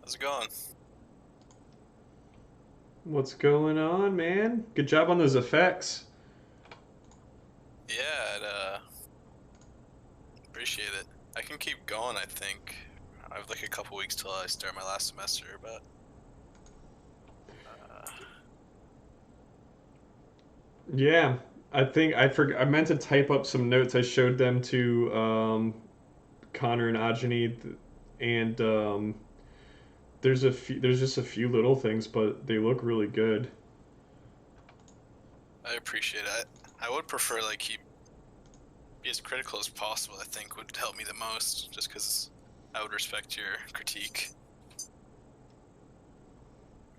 How's it going? What's going on, man? Good job on those effects. Yeah, I'd appreciate it. I can keep going, I think. I have like a couple weeks till I start my last semester, but Yeah, I think I meant to type up some notes. I showed them to Connor and Ajani, and there's just a few little things, but they look really good. I appreciate it. I would prefer like you be as critical as possible. I think would help me the most, just because I would respect your critique.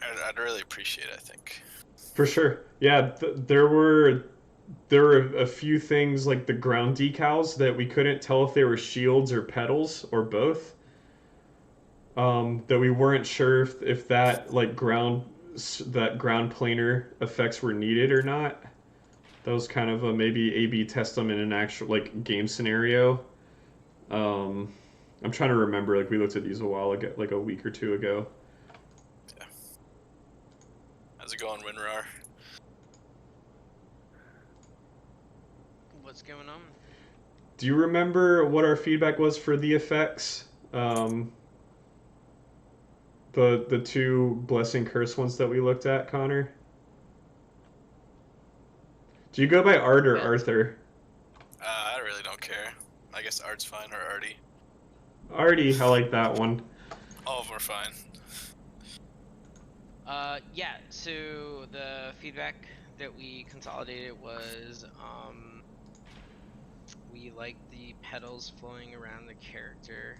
I'd really appreciate it, I think. For sure. Yeah, there were a few things like the ground decals that we couldn't tell if they were shields or petals or both. That we weren't sure if that like ground planar effects were needed or not. That was kind of a maybe A/B test them in an actual like game scenario. Um, I'm trying to remember. Like we looked at these a while ago, like a week or two ago. Yeah. How's it going, Winrar? What's going on? Do you remember what our feedback was for the effects? The two blessing curse ones that we looked at, Connor. Do you go by Art or Yeah. Arthur? I really don't care. I guess Art's fine, or Artie. Artie, I like that one. All of them are fine. Yeah, so the feedback that we consolidated was, we liked the petals flowing around the character,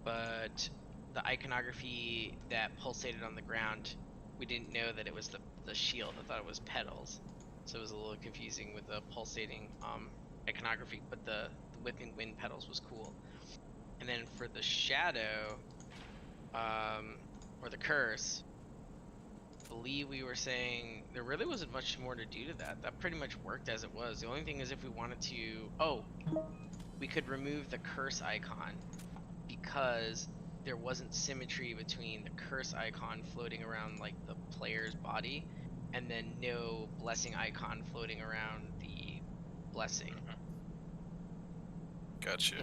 but the iconography that pulsated on the ground, we didn't know that it was the shield. I thought it was petals. So it was a little confusing with the pulsating iconography, but the whipping wind petals was cool. And then for the shadow, or the curse, I believe we were saying there really wasn't much more to do to that. That pretty much worked as it was. The only thing is if we wanted to, we could remove the curse icon because there wasn't symmetry between the curse icon floating around like the player's body and then no blessing icon floating around the blessing. Gotcha.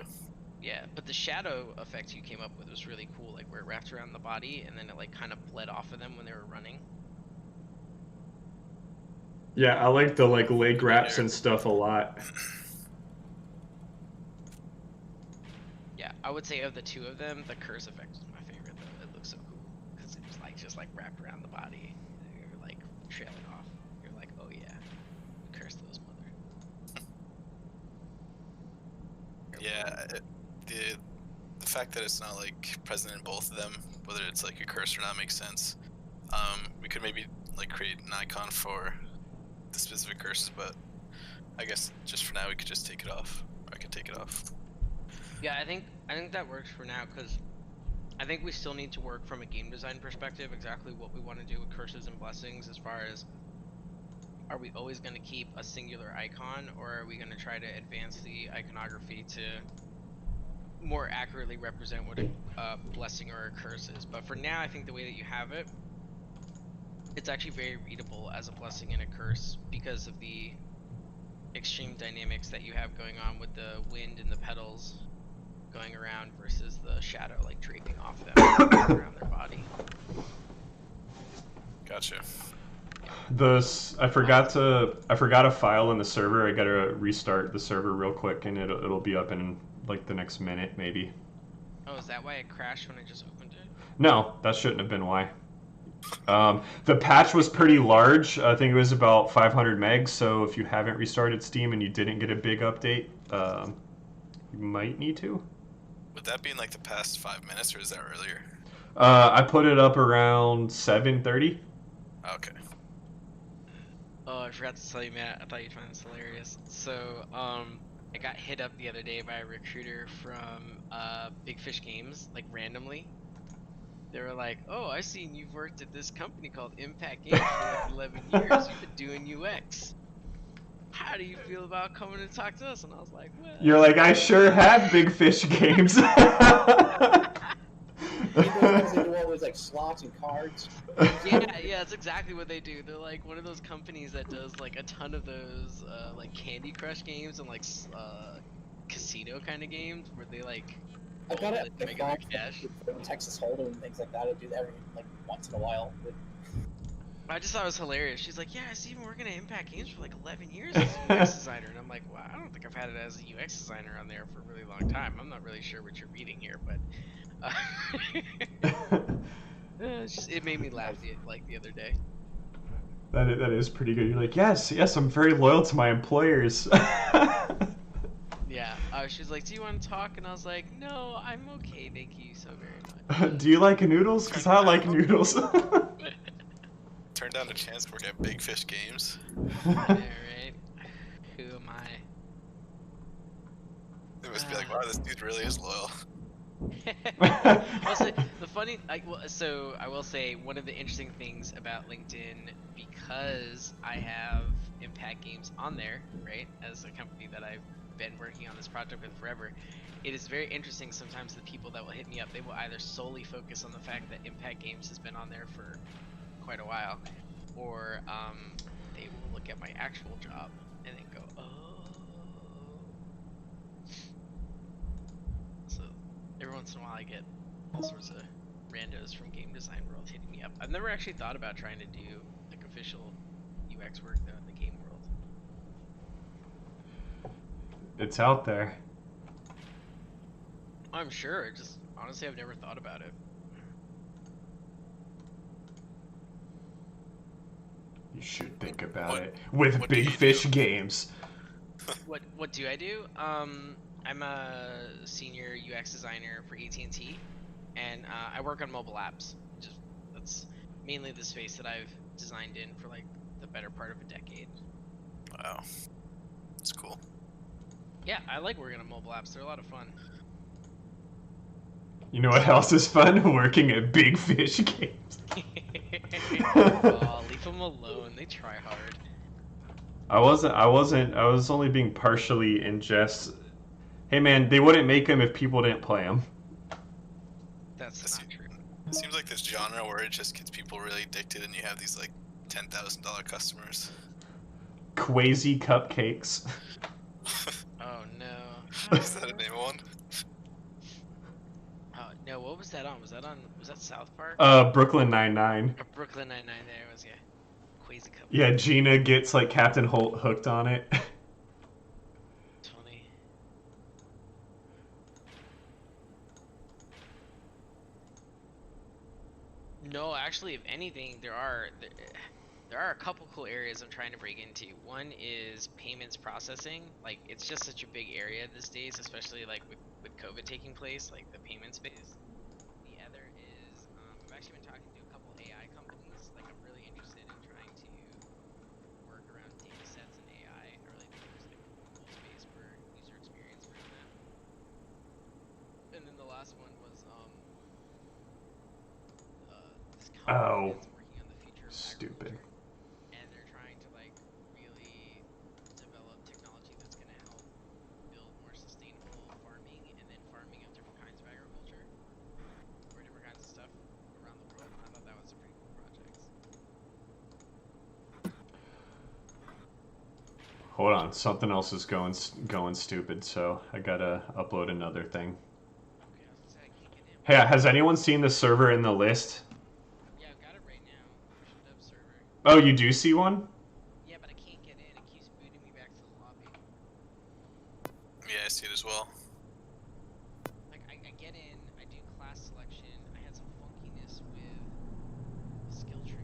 Yeah, but the shadow effect you came up with was really cool, like where it wrapped around the body and then it like kind of bled off of them when they were running. Yeah, I like the like leg Good wraps idea. and stuff a lot. Yeah, I would say of the two of them, the curse effect was my favorite though. It looks so cool because it was like just like wrapped around the body. You're like trailing off. You're like, oh yeah, curse those mother. Yeah, the fact that it's not like present in both of them, whether it's like a curse or not, makes sense. We could maybe like create an icon for the specific curses, but I guess just for now we could just take it off. Or I could take it off. Yeah, I think that works for now because I think we still need to work from a game design perspective exactly what we want to do with curses and blessings as far as are we always going to keep a singular icon or are we going to try to advance the iconography to more accurately represent what a blessing or a curse is. But for now, I think the way that you have it, it's actually very readable as a blessing and a curse because of the extreme dynamics that you have going on with the wind and the petals going around versus the shadow like draping off them around their body. Gotcha. I forgot a file in the server. I gotta restart the server real quick, and it'll be up in like the next minute maybe. Oh, is that why it crashed when I just opened it? No, that shouldn't have been why. The patch was pretty large. I think it was about 500 megs. So if you haven't restarted Steam and you didn't get a big update, you might need to. Would that be in like the past 5 minutes, or is that earlier? I put it up around 7:30. Okay. Oh, I forgot to tell you, Matt. I thought you'd find this hilarious. So, I got hit up the other day by a recruiter from Big Fish Games, like randomly. They were like, "Oh, I seen you've worked at this company called Impact Games for like 11 years. You've been doing UX. How do you feel about coming to talk to us?" And I was like, "Well." You're like, I sure have Big Fish Games. He does like slots and cards. Yeah, that's exactly what they do. They're like one of those companies that does like a ton of those like Candy Crush games and like casino kind of games where they like I got hold it. in regular cash. Texas Hold'em and things like that. I do that every like once in a while. I just thought it was hilarious. She's like, yeah, I see you've been working at Impact Games for like 11 years as a UX designer. And I'm like, wow, I don't think I've had it as a UX designer on there for a really long time. I'm not really sure what you're reading here, but it made me laugh like the other day. That is pretty good. You're like, yes, I'm very loyal to my employers. Yeah, she's like, do you want to talk? And I was like, no, I'm okay, thank you so very much. Do you like noodles? Because I like noodles. Turned down a chance to work at Big Fish Games. Alright. Who am I? It must be like, wow, this dude really is loyal. Also, the funny, so I will say one of the interesting things about LinkedIn, because I have Impact Games on there, right, as a company that I've been working on this project with forever, it is very interesting sometimes the people that will hit me up, they will either solely focus on the fact that Impact Games has been on there for quite a while, or they will look at my actual job and then go, oh. So every once in a while I get all sorts of randos from game design world hitting me up. I've never actually thought about trying to do like official UX work though in the game world. It's out there. I'm sure, just honestly I've never thought about it. You should think about it with what do Big you Fish do? Games. What do I do? I'm a senior UX designer for AT&T, and I work on mobile apps. That's mainly the space that I've designed in for like the better part of a decade. Wow, that's cool. Yeah, I like working on mobile apps. They're a lot of fun. You know what else is fun? Working at Big Fish Games. Oh, leave them alone. They try hard. I was only being partially in jest. Hey man, they wouldn't make them if people didn't play them. That's not true. It seems like this genre where it just gets people really addicted and you have these like $10,000 customers. Quasi cupcakes. Oh no. Is that a name of one? Oh no, what was that on? Was that South Park? Brooklyn Nine-Nine. Or Brooklyn Nine-Nine, there it was, yeah. Quasi Cup. Yeah, Gina gets like Captain Holt hooked on it. It's funny. No, actually, if anything, there are a couple cool areas I'm trying to break into. One is payments processing. Like, it's just such a big area these days, especially like with COVID taking place, like the payment space. The other is I've actually been talking to a couple AI companies. Like, I'm really interested in trying to work around data sets and AI. I really think there's like a cool space for user experience around that. And then the last one was this company that's working on the future of Stupid. agriculture. And they're trying to like really develop technology that's going to help build more sustainable farming and then farming of different kinds of agriculture or different kinds of stuff around the world. And I thought that was a pretty cool project. Hold on, something else is going stupid, so I gotta upload another thing. Okay, I was gonna say I can't get in. Hey, has anyone seen the server in the list? Yeah, I've got it right now. Official dev server. Oh, you do see one? Yeah, but I can't get in. It keeps booting me back to the lobby. Yeah, I see it as well. Like, I get in, I do class selection, I had some funkiness with the skill tree.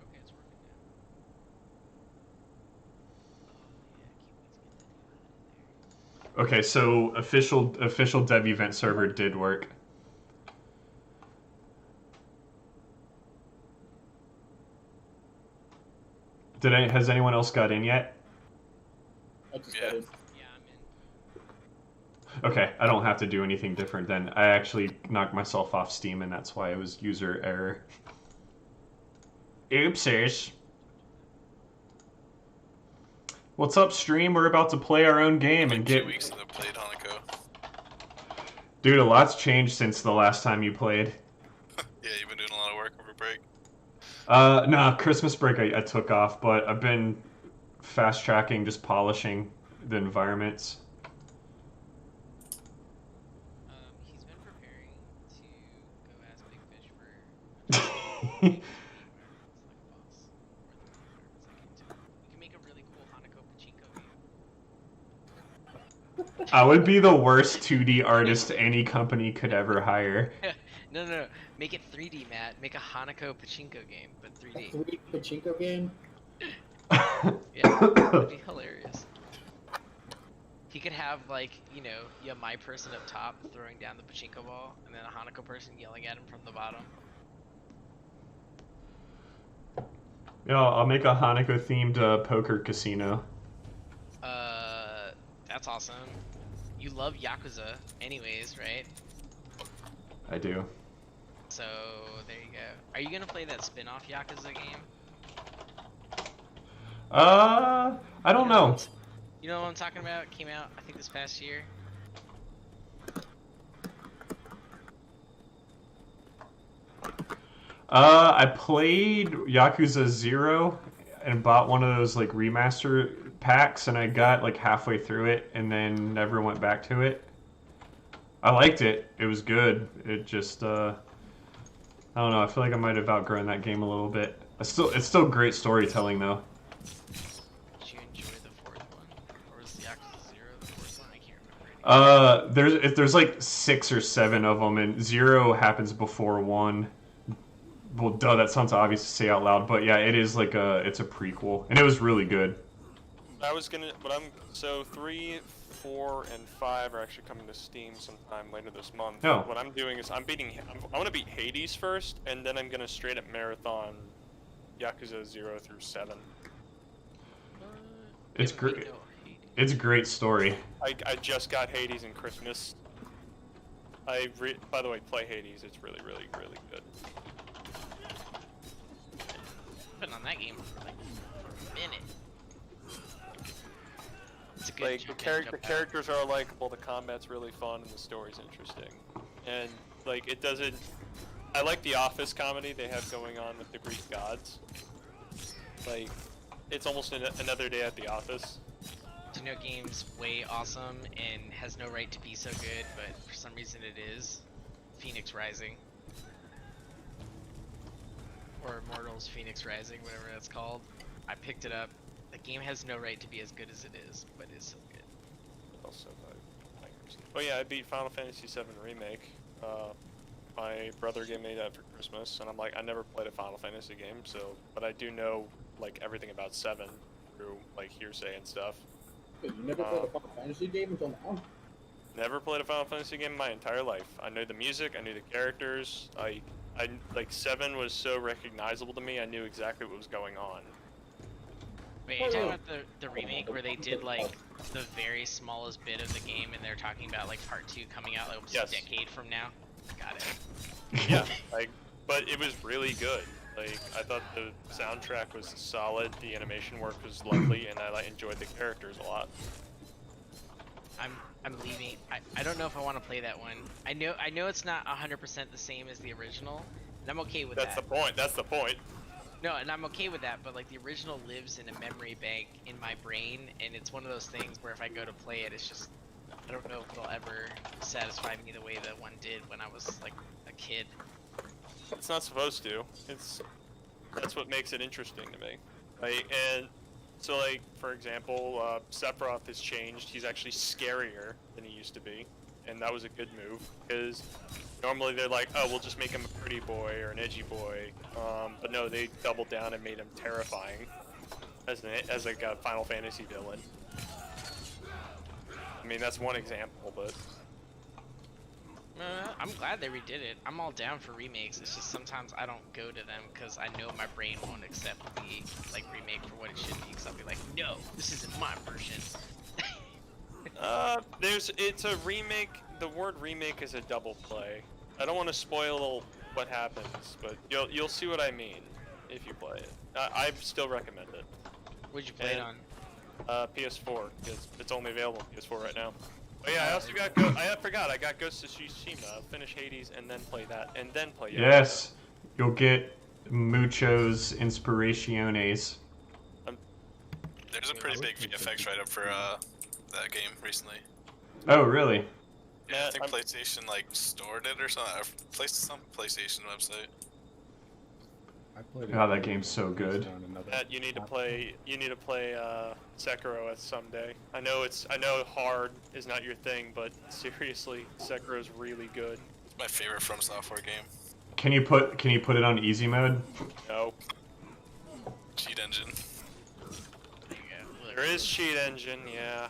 Okay, it's working now. Oh yeah, I can't wait to get that new HUD in there. Okay, so official dev event server did work. Has anyone else got in yet? I just Yeah. got it. Yeah, I'm in. Okay, I don't have to do anything different then. I actually knocked myself off Steam and that's why it was user error. Oopsies. What's up, stream? We're about to play our own game and Like 2 get... weeks since I played Hanako. Dude, a lot's changed since the last time you played. Yeah, you've been doing a lot of work over break. Nah, Christmas break I took off, but I've been fast tracking, just polishing the environments. He's been preparing to go ask Big Fish for environments like a boss, or the environments like him too. We can make a really cool Hanako Pachinko game. I would be the worst 2D artist any company could ever hire. No. Make it 3D, Matt. Make a Hanako Pachinko game, but 3D. 3D pachinko game. Yeah, that'd be hilarious. He could have, like, you have my person up top throwing down the pachinko ball, and then a Hanako person yelling at him from the bottom. Yeah, I'll make a Hanako themed poker casino. That's awesome. You love Yakuza anyways, right? I do. So, there you go. Are you gonna play that spin-off Yakuza game? I don't know. You know what I'm talking about? It came out, I think, this past year. I played Yakuza 0 and bought one of those like remaster packs, and I got like halfway through it and then never went back to it. I liked it. It was good. It just I don't know. I feel like I might have outgrown that game a little bit. It's still great storytelling though. Did you enjoy the fourth one? Or was Yakuza 0 the fourth one? I can't remember anymore. There's like 6 or 7 of them, and 0 happens before 1. Well, duh, that sounds obvious to say out loud, but yeah, it is like it's a prequel, and it was really good. So 3, 4, and 5 are actually coming to Steam sometime later this month. Oh. What I'm doing is I want to beat Hades first, and then I'm gonna straight up marathon Yakuza 0 through 7. It's great. It's a great story. I just got Hades in Christmas. By the way, play Hades. It's really, really, really good. Been on that game for like a minute. It's a good Like jump the in, jump out. characters are likable, the combat's really fun, and the story's interesting. And like it doesn't. I like the office comedy they have going on with the Greek gods. Like, it's almost another day at the office. Do you know game's way awesome and has no right to be so good, but for some reason it is? Phoenix Rising. Or Immortals Phoenix Rising, whatever that's called. I picked it up. The game has no right to be as good as it is, but it's so good. Also, oh yeah, I beat Final Fantasy VII Remake. My brother gave me that for Christmas, and I'm like, I never played a Final Fantasy game, but I do know like everything about 7 through like hearsay and stuff. Wait, you never played a Final Fantasy game until now? Never played a Final Fantasy game in my entire life. I knew the music, I knew the characters. I like 7 was so recognizable to me. I knew exactly what was going on. Wait, are you talking about the remake where they did like the very smallest bit of the game and they're talking about like part 2 coming out like almost Yes. a decade from now? Got it. Yeah, but it was really good. Like, I thought the soundtrack was solid, the animation work was lovely, and I enjoyed the characters a lot. I'm leaving. I don't know if I want to play that one. I know it's not 100% the same as the original, and I'm okay with That's that. the point. That's the point. No, and I'm okay with that, but like the original lives in a memory bank in my brain, and it's one of those things where if I go to play it, it's just I don't know if it'll ever satisfy me the way that one did when I was like a kid. It's not supposed to. That's what makes it interesting to me. Like, and so like for example, Sephiroth has changed. He's actually scarier than he used to be, and that was a good move because normally they're like, oh, we'll just make him a pretty boy or an edgy boy, but no, they doubled down and made him terrifying as like a Final Fantasy villain. I mean, that's one example, but I'm glad they redid it. I'm all down for remakes. It's just sometimes I don't go to them because I know my brain won't accept the like remake for what it should be. Because I'll be like, no, this isn't my version. it's a remake. The word remake is a double play. I don't want to spoil what happens, but you'll see what I mean if you play it. I still recommend it. What'd you play it on? PS4, because it's only available on PS4 right now. Oh yeah, I also got I forgot. I got Ghost of Tsushima. Finish Hades and then play that, and then play. Yes, you'll get muchos inspiraciones. There's a pretty big VFX write-up for that game recently. Oh, really? Yeah, I think PlayStation like stored it or something. Or some PlayStation website. I played God, that game's so good. Matt, you need to play. You need to play Sekiro someday. I know hard is not your thing, but seriously, Sekiro's really good. It's my favorite From Software game. Can you put it on easy mode? No. Cheat engine. There is cheat engine, yeah.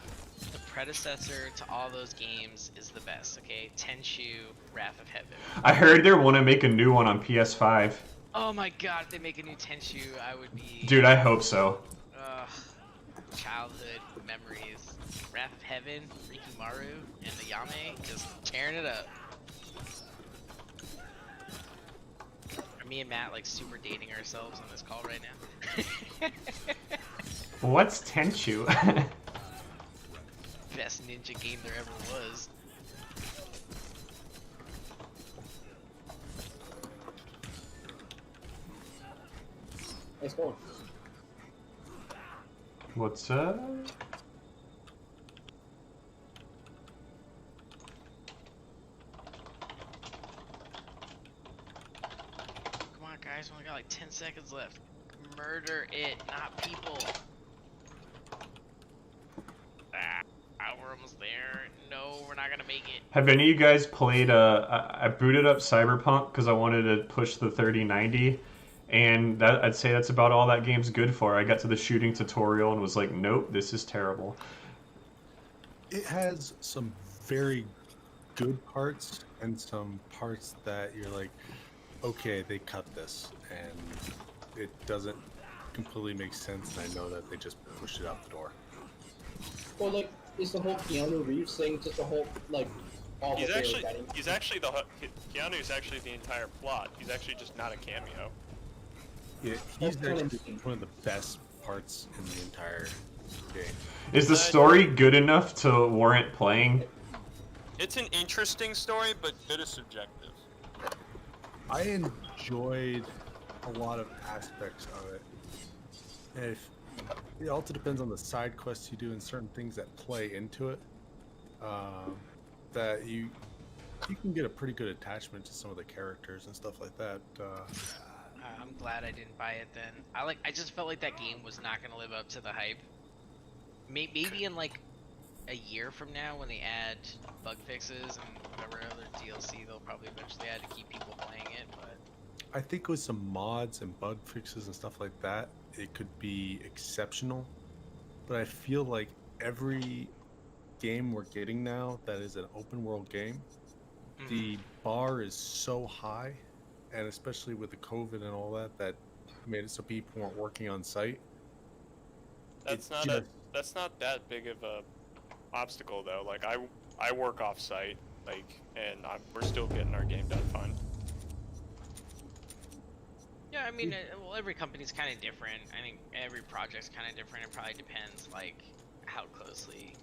The predecessor to all those games is the best, okay? Tenchu, Wrath of Heaven. I heard they want to make a new one on PS5. Oh my god, if they make a new Tenchu, I would be... Dude, I hope so. Childhood memories. Wrath of Heaven, Rikimaru, and the Yame, just tearing it up. Are me and Matt like super dating ourselves on this call right now? What's Tenchu? Best ninja game there ever was. Nice going. What's up? Come on guys, we only got like 10 seconds left. Murder it, not people. We're almost there. No, we're not gonna make it. Have any of you guys played, I booted up Cyberpunk because I wanted to push the 3090, and I'd say that's about all that game's good for. I got to the shooting tutorial and was like, nope, this is terrible. It has some very good parts and some parts that you're like, okay, they cut this, and it doesn't completely make sense, and I know that they just pushed it out the door. Well, like, is the whole Keanu Reeves thing just a whole, like, all He's the actually Keanu's actually the entire plot. He's actually just not a cameo. Yeah, he's actually one of the best parts in the entire game. Is the story good enough to warrant playing? It's an interesting story, but it is subjective. I enjoyed a lot of aspects of it. And it also depends on the side quests you do and certain things that play into it. That you can get a pretty good attachment to some of the characters and stuff like that. I'm glad I didn't buy it then. I just felt like that game was not gonna live up to the hype. Maybe in like a year from now when they add bug fixes and whatever other DLC they'll probably eventually add to keep people playing it, but I think with some mods and bug fixes and stuff like that, it could be exceptional. But I feel like every game we're getting now that is an open world game, the bar is so high, and especially with the COVID and all that, that made it so people weren't working on site. That's not that big of a obstacle though. Like I work off site, like, and we're still getting our game done fine. yeah, I mean, well, every company's kind of different. I think every project's kind of different. It probably depends, like, how closely.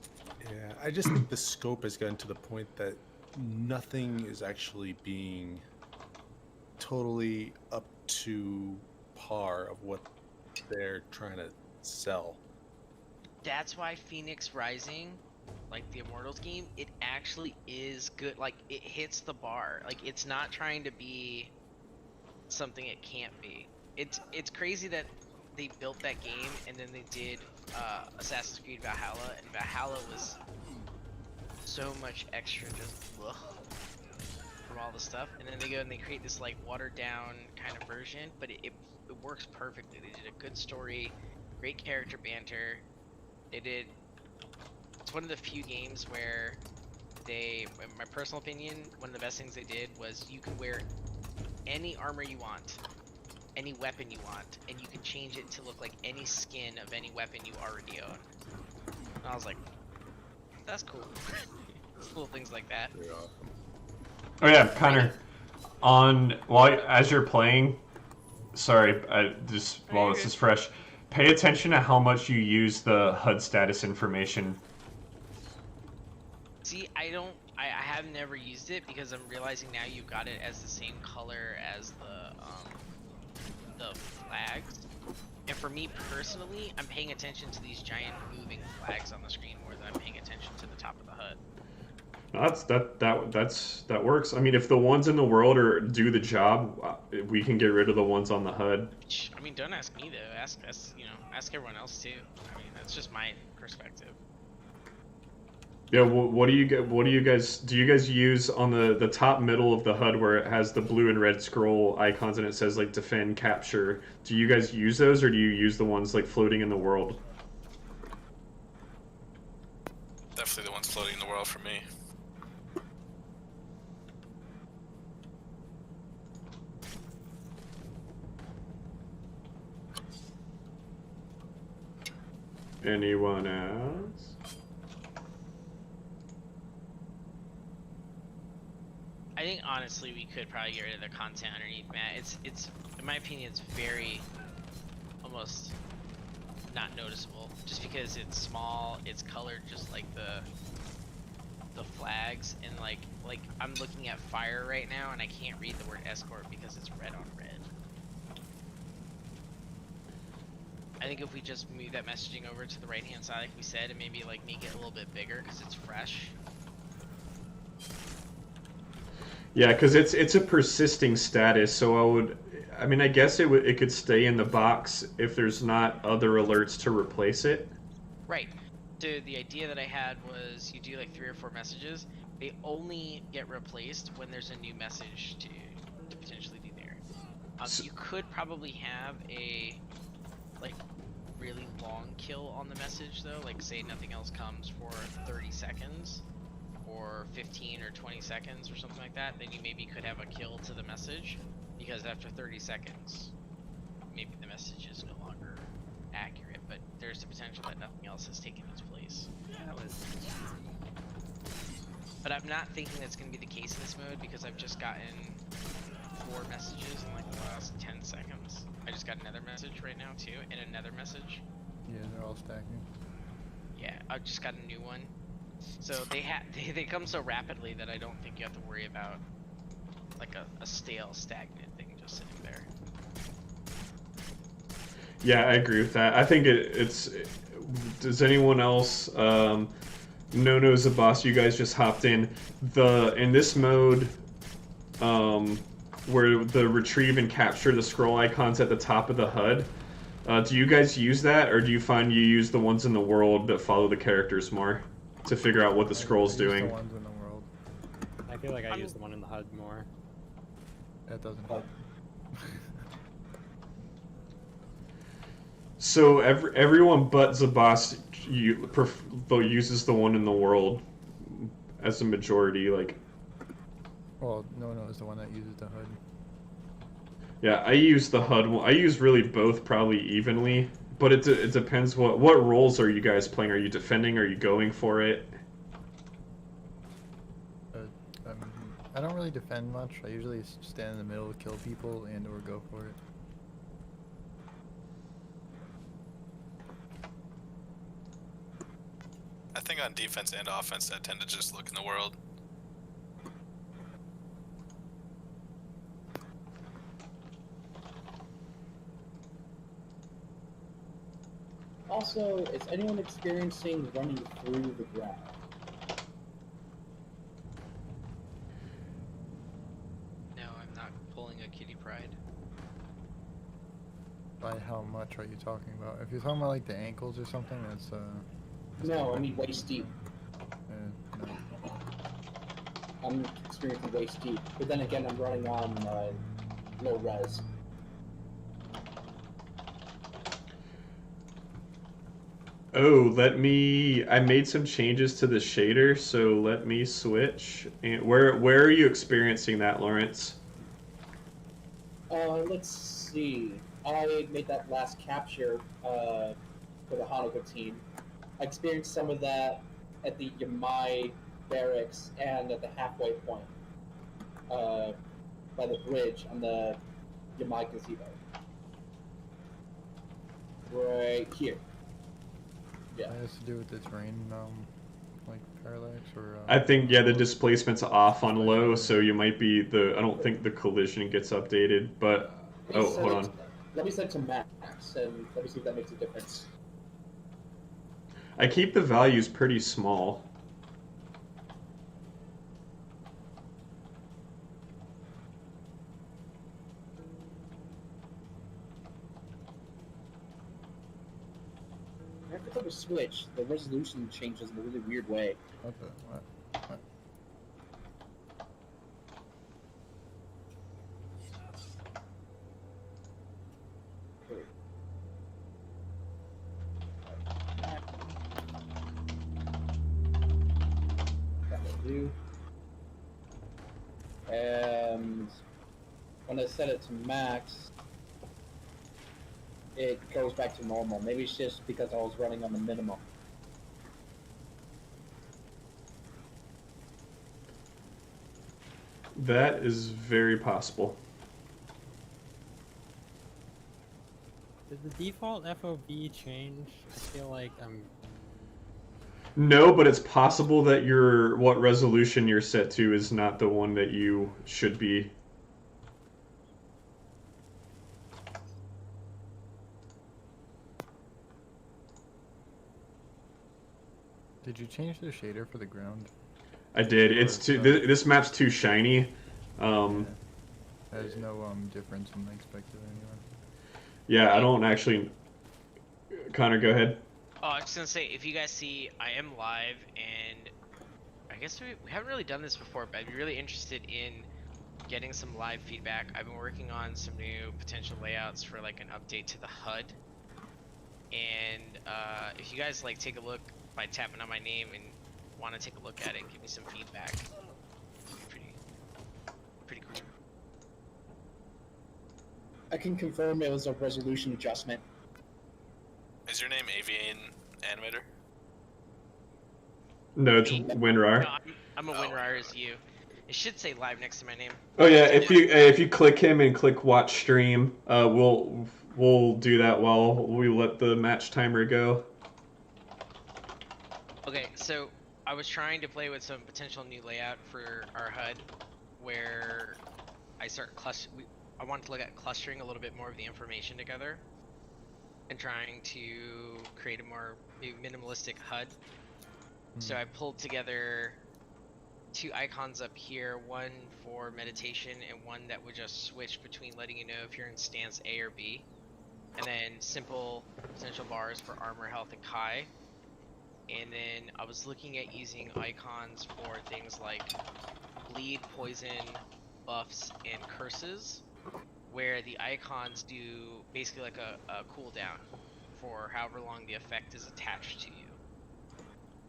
Yeah, I just think the scope has gotten to the point that nothing is actually being totally up to par of what they're trying to sell. That's why Phoenix Rising, like the Immortals game, it actually is good. Like, it hits the bar. Like, it's not trying to be something it can't be. It's crazy that they built that game and then they did Assassin's Creed Valhalla, and Valhalla was so much extra just ugh, from all the stuff, and then they go and they create this like watered down kind of version, but it works perfectly. They did a good story, great character banter. It's one of the few games where they, in my personal opinion, one of the best things they did was you can wear any armor you want, any weapon you want, and you can change it to look like any skin of any weapon you already own. And I was like, that's cool. Little things like that. Oh yeah, Connor. As you're playing, sorry, while this is fresh, pay attention to how much you use the HUD status information. See, I have never used it because I'm realizing now you've got it as the same color as the flags. And for me personally, I'm paying attention to these giant moving flags on the screen more than I'm paying attention to the top of the HUD. That works. I mean, if the ones in the world do the job, we can get rid of the ones on the HUD. I mean, don't ask me though. Ask ask everyone else too. I mean, that's just my perspective. Yeah, what do you guys use on the top middle of the HUD where it has the blue and red scroll icons and it says like defend, capture? Do you guys use those or do you use the ones like floating in the world? Definitely the ones floating in the world for me. Anyone else? I think honestly we could probably get rid of the content underneath Matt. It's in my opinion it's very almost not noticeable just because it's small, it's colored just like the flags, and like I'm looking at fire right now and I can't read the word escort because it's red on red. I think if we just move that messaging over to the right hand side like we said and maybe like make it a little bit bigger because it's fresh. Yeah, because it's a persisting status, so I mean, I guess it could stay in the box if there's not other alerts to replace it. Right. So the idea that I had was you do like 3 or 4 messages. They only get replaced when there's a new message to potentially do there. You could probably have a like really long kill on the message though, like say nothing else comes for 30 seconds. Or 15 or 20 seconds or something like that, then you maybe could have a kill to the message, because after 30 seconds, maybe the message is no longer accurate, but there's the potential that nothing else has taken its place. But I'm not thinking that's going to be the case in this mode, because I've just gotten 4 messages in like the last 10 seconds. I just got another message right now too, and another message. Yeah, they're all stacking. Yeah, I just got a new one. So they come so rapidly that I don't think you have to worry about like a stale, stagnant thing just sitting there. Yeah, I agree with that. I think it's. Does anyone else? Nono's a boss. You guys just hopped in. In this mode, where the retrieve and capture the scroll icons at the top of the HUD. Do you guys use that, or do you find you use the ones in the world that follow the characters more? To figure out what the scroll's doing. The ones in the world. I feel like I use the one in the HUD more. That doesn't help. So everyone but Zabas uses the one in the world as a majority, like. Well, no is the one that uses the HUD. Yeah, I use the HUD one. I use really both probably evenly. But it depends what roles are you guys playing? Are you defending? Are you going for it? I don't really defend much. I usually stand in the middle, kill people, and or go for it. I think on defense and offense, I tend to just look in the world. Also, is anyone experiencing running through the ground? No, I'm not pulling a kitty pride. By how much are you talking about? If you're talking about like the ankles or something, that's No, I mean waist deep. no. I'm experiencing waist deep, but then again, I'm running on low res. Oh, I made some changes to the shader, so let me switch. And where are you experiencing that, Lawrence? Let's see. I made that last capture for the Hanako team. I experienced some of that at the Yamai barracks and at the halfway point by the bridge on the Yamai gazebo. Right here. Yeah. That has to do with the terrain, like parallax or? I think yeah, the displacement's off on low, so you might be the. I don't think the collision gets updated, but oh, hold on. Let me set it to max and let me see if that makes a difference. I keep the values pretty small. After I click a switch, the resolution changes in a really weird way. What the what? What? That will do. And when I set it to max, it goes back to normal. Maybe it's just because I was running on the minimum. That is very possible. Did the default FOV change? I feel like I'm. No, but it's possible that what resolution you're set to is not the one that you should be. Did you change the shader for the ground? I did. It's too. This map's too shiny. There's no difference in the expected anyway. Yeah, I don't actually. Connor, go ahead. Oh, I was just gonna say, if you guys see, I am live, and I guess we haven't really done this before, but I'd be really interested in getting some live feedback. I've been working on some new potential layouts for like an update to the HUD, and if you guys like take a look by tapping on my name and want to take a look at it, give me some feedback. Pretty cool. I can confirm it was a resolution adjustment. Is your name Avian Animator? No, it's Me? WinRAR. No, I'm a WinRAR as you. It should say live next to my name. Oh yeah, if you click him and click watch stream, we'll do that while we let the match timer go. Okay, so I was trying to play with some potential new layout for our HUD, where I I wanted to look at clustering a little bit more of the information together, and trying to create a more maybe minimalistic HUD. So I pulled together two icons up here, one for meditation and one that would just switch between letting you know if you're in stance A or B, and then simple potential bars for armor, health, and Kai. And then I was looking at using icons for things like bleed, poison, buffs, and curses, where the icons do basically like a cooldown for however long the effect is attached to you.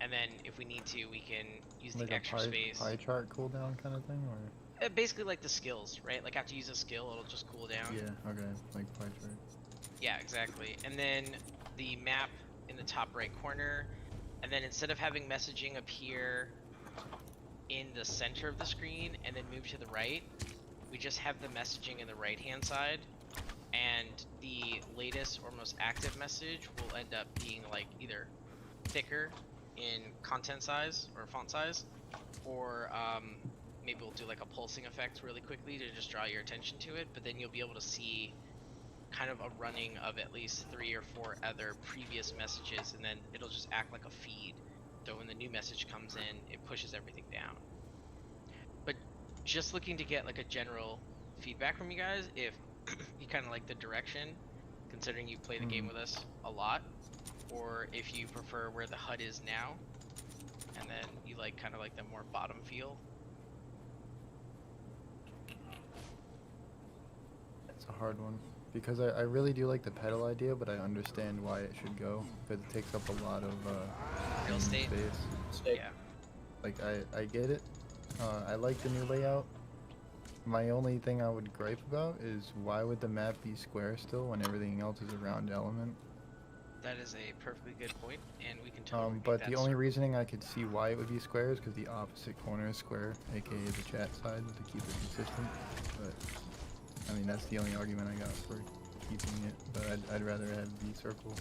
And then if we need to, we can use Like the extra space. pie chart cooldown kind of thing, or? Basically like the skills, right? Like after you use a skill, it'll just cool down. Yeah, okay, like pie chart. Yeah, exactly. And then the map in the top right corner, and then instead of having messaging appear in the center of the screen and then move to the right, we just have the messaging in the right hand side, and the latest or most active message will end up being like either thicker in content size or font size, or maybe we'll do like a pulsing effect really quickly to just draw your attention to it, but then you'll be able to see kind of a running of at least 3 or 4 other previous messages, and then it'll just act like a feed. So when the new message comes in, it pushes everything down. But just looking to get like a general feedback from you guys, if you kind of like the direction, considering you play the game with us a lot, or if you prefer where the HUD is now, and then you like kind of like the more bottom feel. It's a hard one. Because I really do like the pedal idea, but I understand why it should go, because it takes up a lot of Real estate. space. Yeah. Like, I get it. I like the new layout. My only thing I would gripe about is why would the map be square still when everything else is a round element? That is a perfectly good point, and we can totally make But that the only sort- reasoning I could see why it would be square is because the opposite corner is square, aka the chat side, to keep it consistent. But I mean, that's the only argument I got for keeping it, but I'd rather have the circle.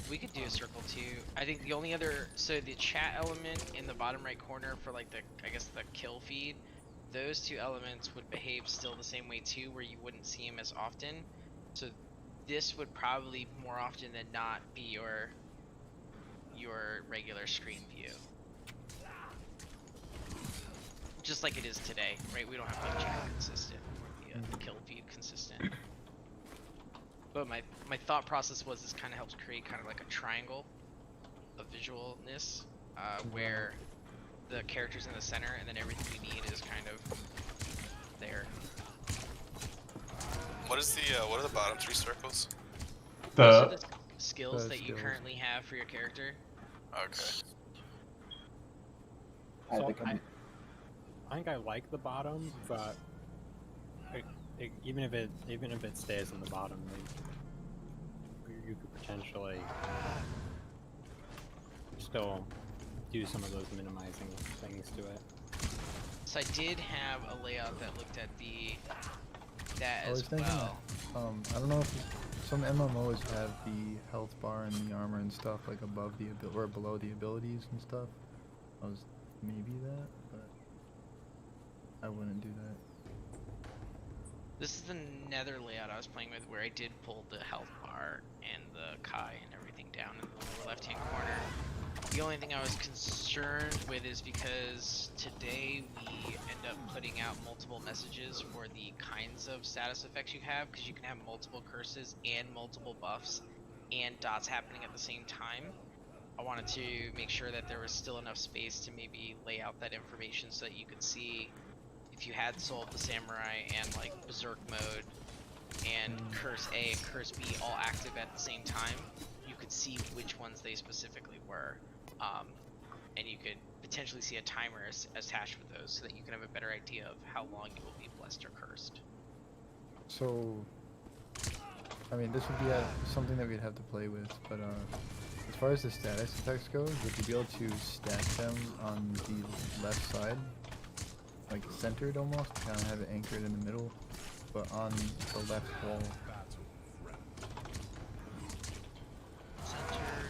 We could do a circle too. I think the only other, so the chat element in the bottom right corner for like the, I guess the kill feed, those two elements would behave still the same way too, where you wouldn't see them as often. So this would probably more often than not be your regular screen view. Just like it is today, right? We don't have the chat consistent or the kill feed consistent. But my thought process was this kind of helps create kind of like a triangle of visualness, where the character's in the center and then everything we need is kind of there. What is the what are the bottom 3 circles? Those are The the skills the that you skills. currently have for your character. Okay. So think I'm- I think I like the bottom, but even if it stays in the bottom, you could potentially still do some of those minimizing things to it. So I did have a layout that looked at that I was as thinking well. I don't know if some MMOs have the health bar and the armor and stuff like above the or below the abilities and stuff. I was maybe that, but I wouldn't do that. This is the nether layout I was playing with, where I did pull the health bar and the Kai and everything down in the lower left hand corner. The only thing I was concerned with is because today we end up putting out multiple messages for the kinds of status effects you have, because you can have multiple curses and multiple buffs and dots happening at the same time. I wanted to make sure that there was still enough space to maybe lay out that information so that you could see if you had Soul of the Samurai and like Berserk mode and Curse A and Curse B all active at the same time, you could see which ones they specifically were. And you could potentially see a timer attached with those so that you can have a better idea of how long you will be blessed or cursed. So, I mean, this would be something that we'd have to play with, but as far as the status effects go, would you be able to stack them on the left side? Like centered almost, kind of have it anchored in the middle, but on the left wall. Centered,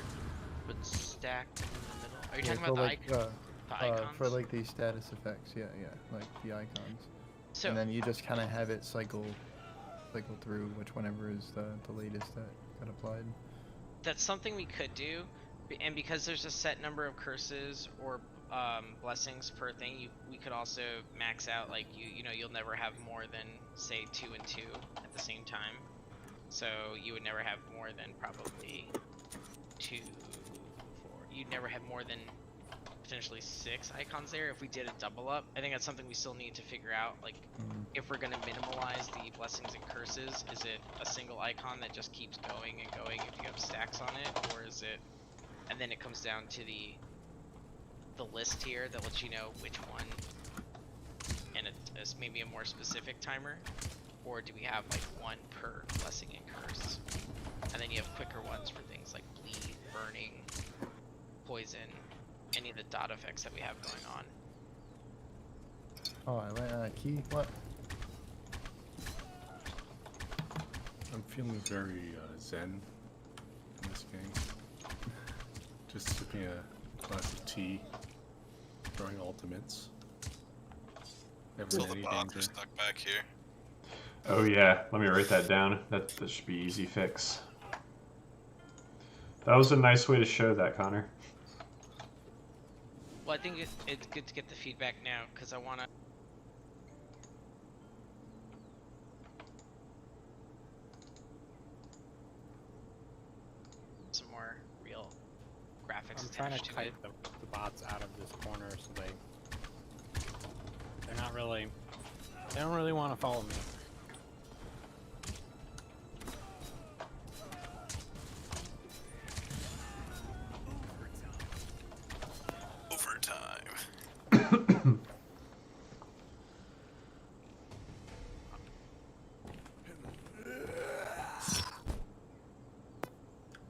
but stacked in the middle. Are you Yeah, talking so about like, the icons? for like the status effects, yeah, like the icons. So, And then you just kind of have it cycle through whenever is the latest that got applied. that's something we could do, and because there's a set number of curses or blessings per thing, we could also max out, like, you know, you'll never have more than say 2 and 2 at the same time, so you would never have more than probably 2, 4, you'd never have more than potentially 6 icons there if we did a double up. I think that's something we still need to figure out, like, if we're going to minimalize the blessings and curses, is it a single icon that just keeps going and going if you have stacks on it, or is it, and then it comes down to the list here that lets you know which one, and it's maybe a more specific timer, or do we have like one per blessing and curse, and then you have quicker ones for things like bleed, burning, poison, any of the dot effects that we have going on. Oh, I went key. What? I'm feeling very zen in this game. Just sipping a glass of tea, throwing ultimates. Never So in the any bots are danger. stuck back here. Oh yeah, let me write that down. That should be easy fix. That was a nice way to show that, Connor. Well, I think it's good to get the feedback now, because I want to some more real graphics I'm trying to attached to it. kite the bots out of this corner so they're not really, they don't really want to follow me. Overtime.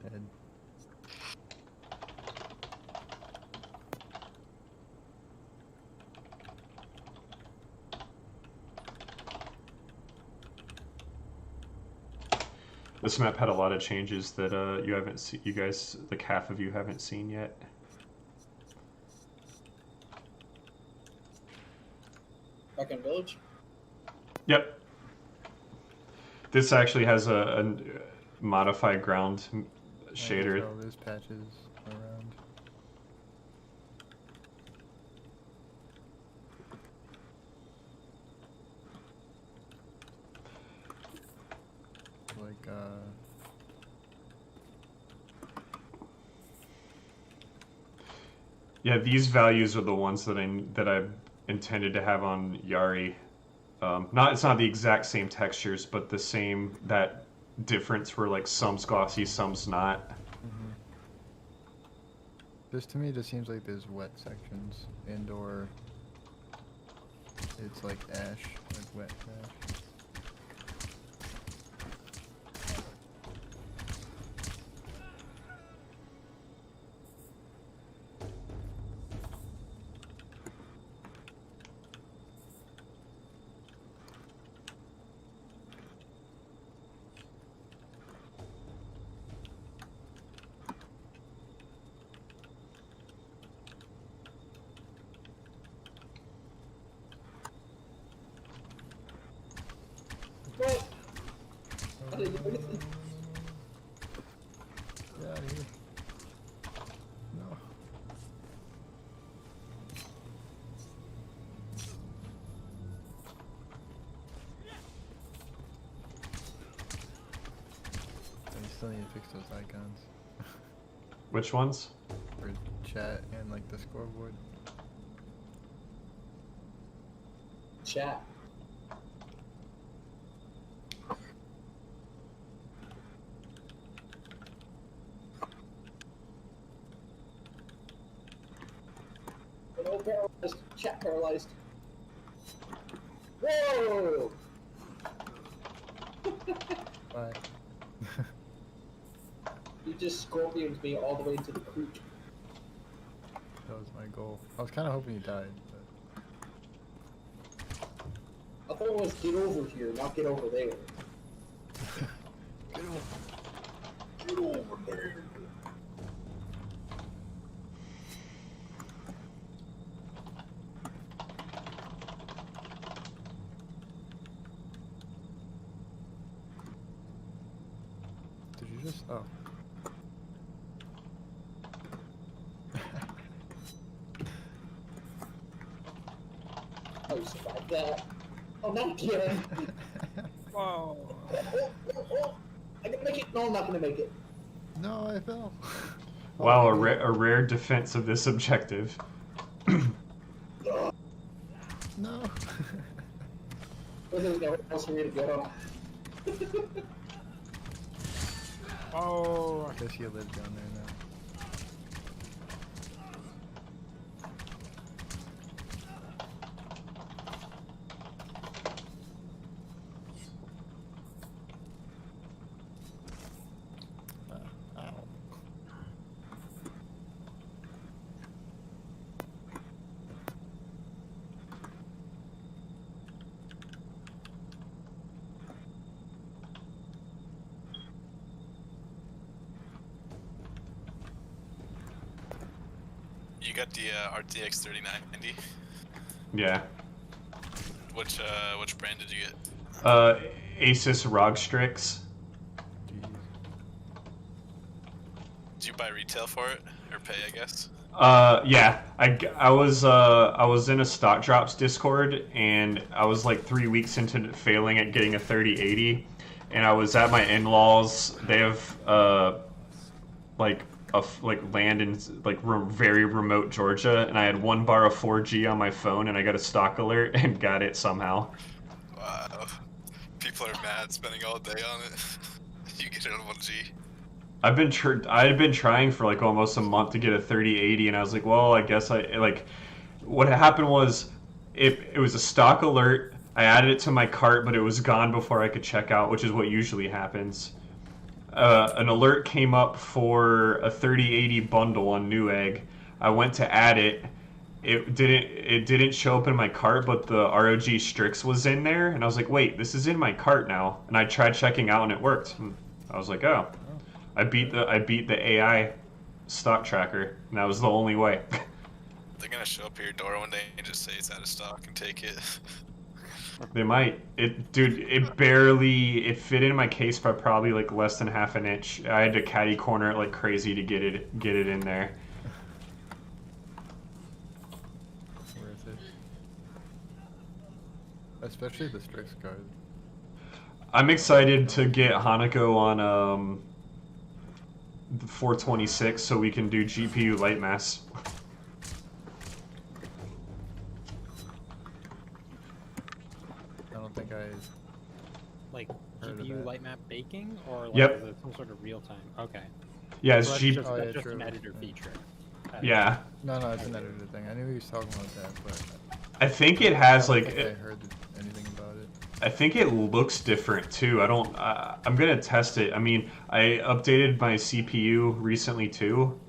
Dead. This map had a lot of changes that you haven't seen. You guys, like half of you, haven't seen yet. Back in village. Yep. This actually has a modified ground shader. Oh, there's patches around. Like, Yeah, these values are the ones that I intended to have on Yari. It's not the exact same textures, but the same, that difference where like some's glossy, some's not. This to me just seems like there's wet sections and or it's like ash, like wet ash. What? I didn't do anything. Get out of here. No. I still need to fix those icons Which ones? for chat and like the scoreboard. Chat. Oh, paralyzed. Chat paralyzed. Whoa! Bye. You just scorpioned me all the way into the creek. That was my goal. I was kind of hoping you died, but I thought it was get over here, not get over there. get over. Get over there. Did you just? Oh. Oh, you survived that. Oh, not again. Whoa. Oh. I can make it. No, I'm not gonna make it. No, I fell. Wow, a rare defense of this objective. No. Well, there's nowhere else for me to go. Oh. I guess you live down there now. Ow. You got the RTX 3090. Yeah. Which brand did you get? Asus ROG Strix. Jeez. Did you buy retail for it or pay? I guess. Yeah, I was in a stock drops Discord, and I was like 3 weeks into failing at getting a 3080, and I was at my in-laws. They have like land in like very remote Georgia, and I had 1 bar of 4G on my phone, and I got a stock alert and got it somehow. Wow. People are mad spending all day on it. You get it on 1G. I had been trying for like almost a month to get a 3080, and I was like, well, I guess what happened was it was a stock alert. I added it to my cart, but it was gone before I could check out, which is what usually happens. An alert came up for a 3080 bundle on Newegg. I went to add it. It didn't show up in my cart, but the ROG Strix was in there, and I was like, wait, this is in my cart now. And I tried checking out, and it worked. I was like, oh, I beat the AI stock tracker, and that was the only way. They're gonna show up at your door one day and just say it's out of stock and take it. They might. It fit in my case by probably like less than half an inch. I had to catty corner it like crazy to get it in there. Worth it. Especially the Strix card. I'm excited to get Hanako on the 426 so we can do GPU light mass. I don't think I. Like Heard of GPU that. light map baking, or like Yep. is it some sort of real time? Okay. Yeah, it's So that's G. just, Oh, yeah, that's just true. an editor Yeah. feature. Yeah, No, it's an editor thing. I knew he was talking about that, but I think it has I like. don't think I heard anything about it. I think it looks different too. I don't. I'm gonna test it. I mean, I updated my CPU recently too.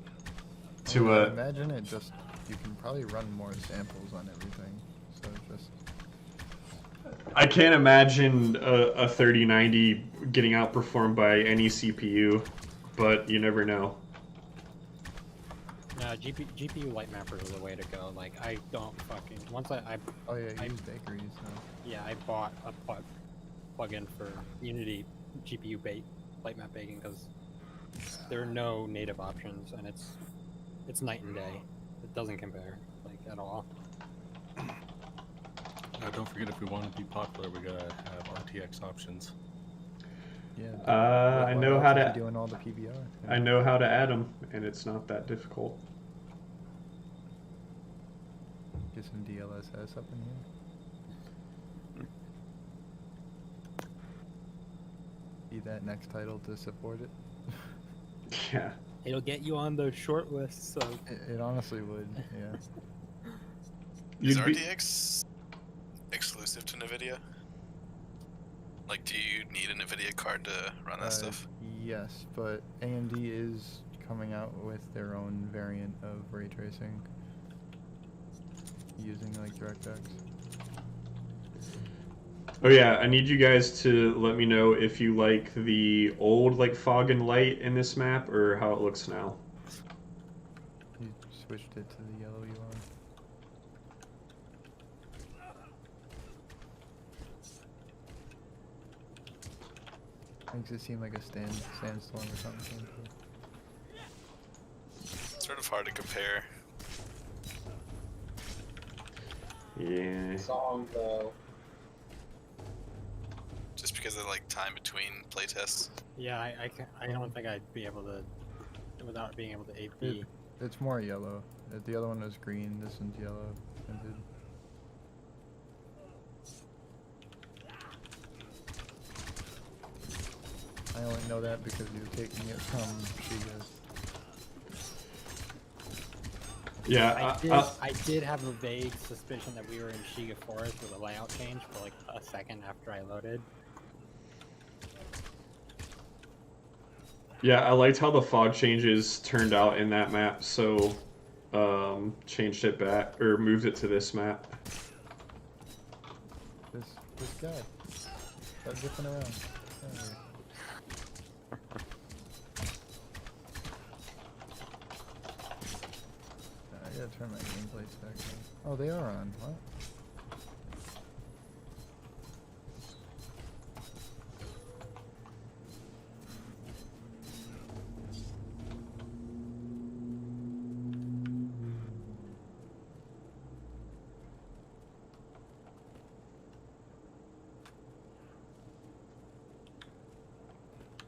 To I imagine it just you can probably run more samples on everything. So it just I can't imagine a 3090 getting outperformed by any CPU, but you never know. No, GPU light mapper is the way to go. Like I don't fucking once I oh yeah, I- use bakeries. So. yeah I bought a plugin for Unity GPU light map baking because there are no native options and it's night and day. It doesn't compare like at all. Don't forget, if we want to be popular, we gotta have RTX options. Yeah. I know else how is he to. doing all the PBR. I know how to add them, and it's not that difficult. Get some DLSS up in here. Be that next title to support it. Yeah. It'll get you on those short lists. So It honestly would. Yeah. Is You'd be- RTX exclusive to NVIDIA? Like, do you need a NVIDIA card to run that stuff? Yes, but AMD is coming out with their own variant of ray tracing using like DirectX. Oh yeah, I need you guys to let me know if you like the old like fog and light in this map or how it looks now. You switched it to the yellow you want. Makes it seem like a sandstorm or something. It's sort of hard to compare. Yeah. Song though. Just because of like time between playtests. yeah, I don't think I'd be able to without being able to AP. It's more yellow. The other one was green. This one's yellow tinted. I only know that because you're taking it from Shiga. Yeah. I did have a vague suspicion that we were in Shiga Forest with a layout change for like a second after I loaded. Yeah, I liked how the fog changes turned out in that map, so changed it back or moved it to this map. This guy. Start zipping around. There. I gotta turn my gameplay specs on. Oh, they are on. What?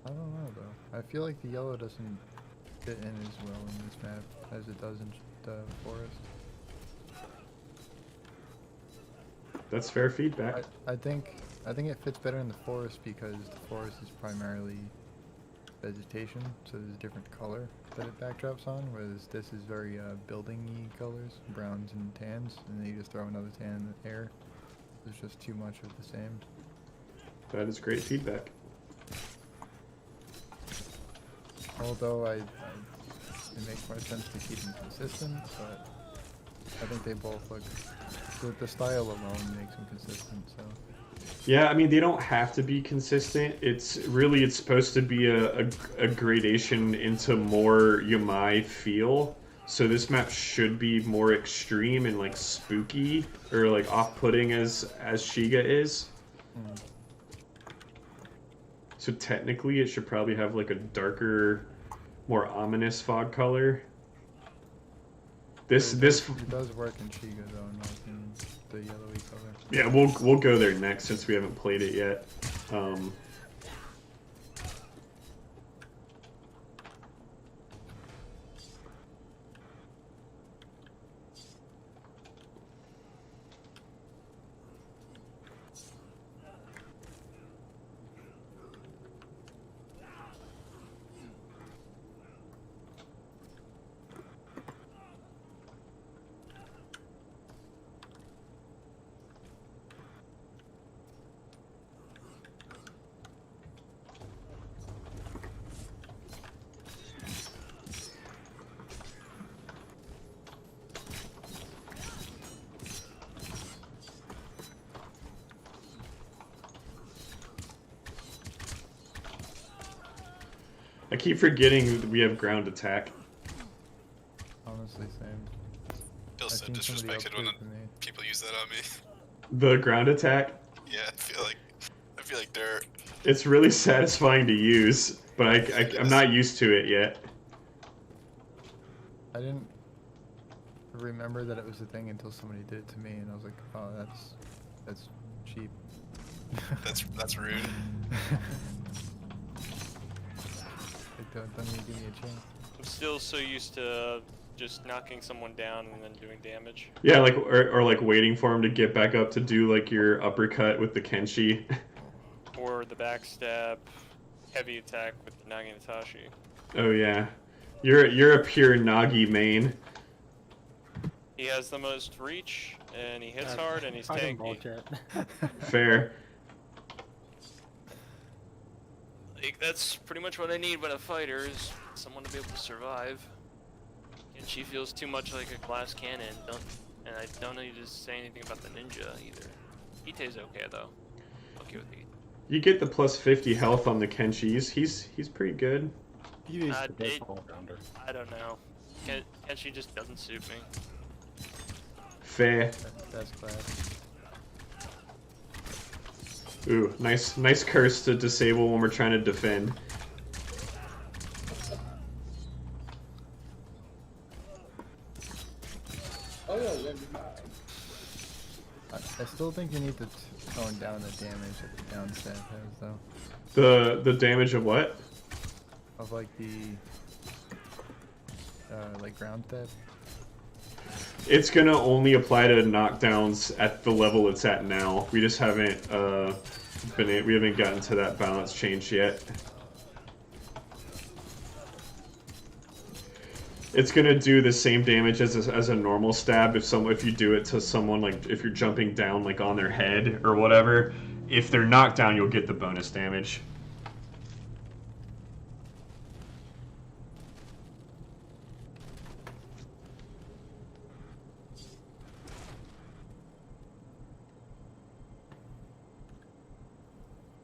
I don't know though. I feel like the yellow doesn't fit in as well in this map as it does in the forest. That's fair feedback. I think it fits better in the forest because the forest is primarily vegetation, so there's a different color that it backdrops on, whereas this is very building-y colors, browns and tans, and then you just throw another tan in the air. There's just too much of the same. That is great feedback. Although it makes more sense to keep them consistent, but I think they both look. The style alone makes them consistent. So Yeah, I mean they don't have to be consistent. It's supposed to be a gradation into more Yamai feel. So this map should be more extreme and like spooky or like off-putting as Shiga is. Mm. So technically it should probably have like a darker, more ominous fog color. This It does work in Shiga though, not in the yellowy color. Yeah, we'll go there next since we haven't played it yet. I keep forgetting we have ground attack. Honestly, same. Feels I've so seen somebody else disrespected do when it to me. people use that on me. The ground attack, Yeah, I feel like dirt. it's really satisfying to use, but I'm not used to it yet. I didn't remember that it was a thing until somebody did it to me, and I was like, oh, that's cheap. That's rude. Like, don't even give me a chance. I'm still so used to just knocking someone down and then doing damage. Yeah, like or like waiting for him to get back up to do like your uppercut with the Kenshi. Or the backstab, heavy attack with the Naginatashi. Oh yeah, you're a pure Nagi main. He has the most reach, and he hits hard, and he's Fucking tanky. bullshit. Fair. Like, that's pretty much what I need when a fighter is someone to be able to survive. And she feels too much like a glass cannon. And I don't need to say anything about the ninja either. Ite's okay though. Okay with Ite. You get the plus 50 health on the Kenshis. He's pretty good. He is the best it- all-rounder. I don't know. Kenshi just doesn't suit me. Fair. That's class. Ooh, nice curse to disable when we're trying to defend. Oh yeah. I still think you need to tone down the damage that the down stat has, though. The damage of what? Of like the like ground stat. It's gonna only apply to knockdowns at the level it's at now. We just haven't we haven't gotten to that balance change yet. It's gonna do the same damage as a normal stab if you do it to someone, like if you're jumping down like on their head or whatever. If they're knocked down, you'll get the bonus damage.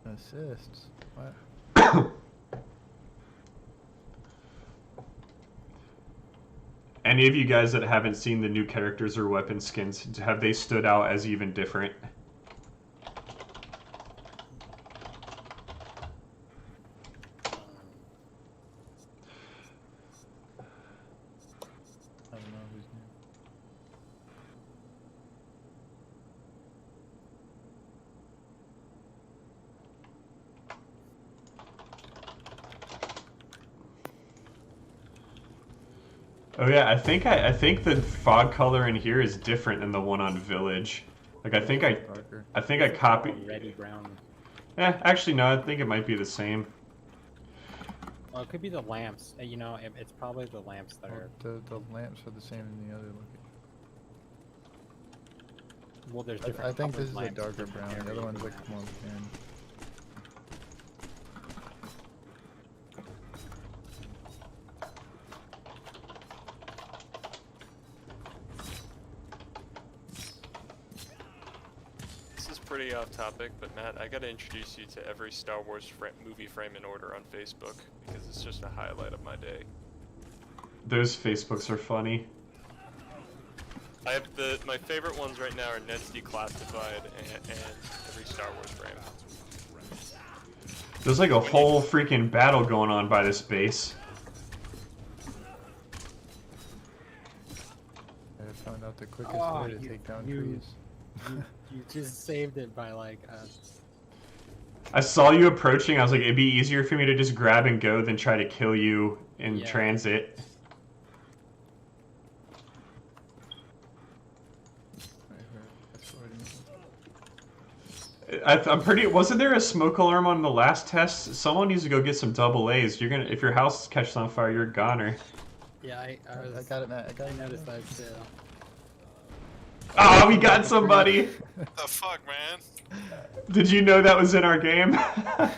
Assists. What? Any of you guys that haven't seen the new characters or weapon skins, have they stood out as even different? I don't know who's new. Oh yeah, I think the fog color in here is different than the one on Village. Like I think Darker. I copied. Reddy brown. Actually no, I think it might be the same. Well, it could be the lamps. You know, it's probably the lamps that are. The lamps are the same in the other look. Well, there's different. I think colored this is a lamps, darker different brown. The other areas one's of like brown. more tan. This is pretty off topic, but Matt, I gotta introduce you to every Star Wars movie frame in order on Facebook because it's just a highlight of my day. Those Facebooks are funny. I have my favorite ones right now are Ned's Declassified and every Star Wars frame. There's like a whole freaking battle going on by this base. I found out the quickest way to take down trees. You just saved it by like. I saw you approaching. I was like, it'd be easier for me to just grab and go than try to kill you in transit. I'm pretty. Wasn't there a smoke alarm on the last test? Someone needs to go get some double A's. You're gonna. If your house catches on fire, you're a goner. Yeah, I got it, Matt. I noticed that too. Oh, we got somebody. What the fuck, man? Did you know that was in our game? Yeah,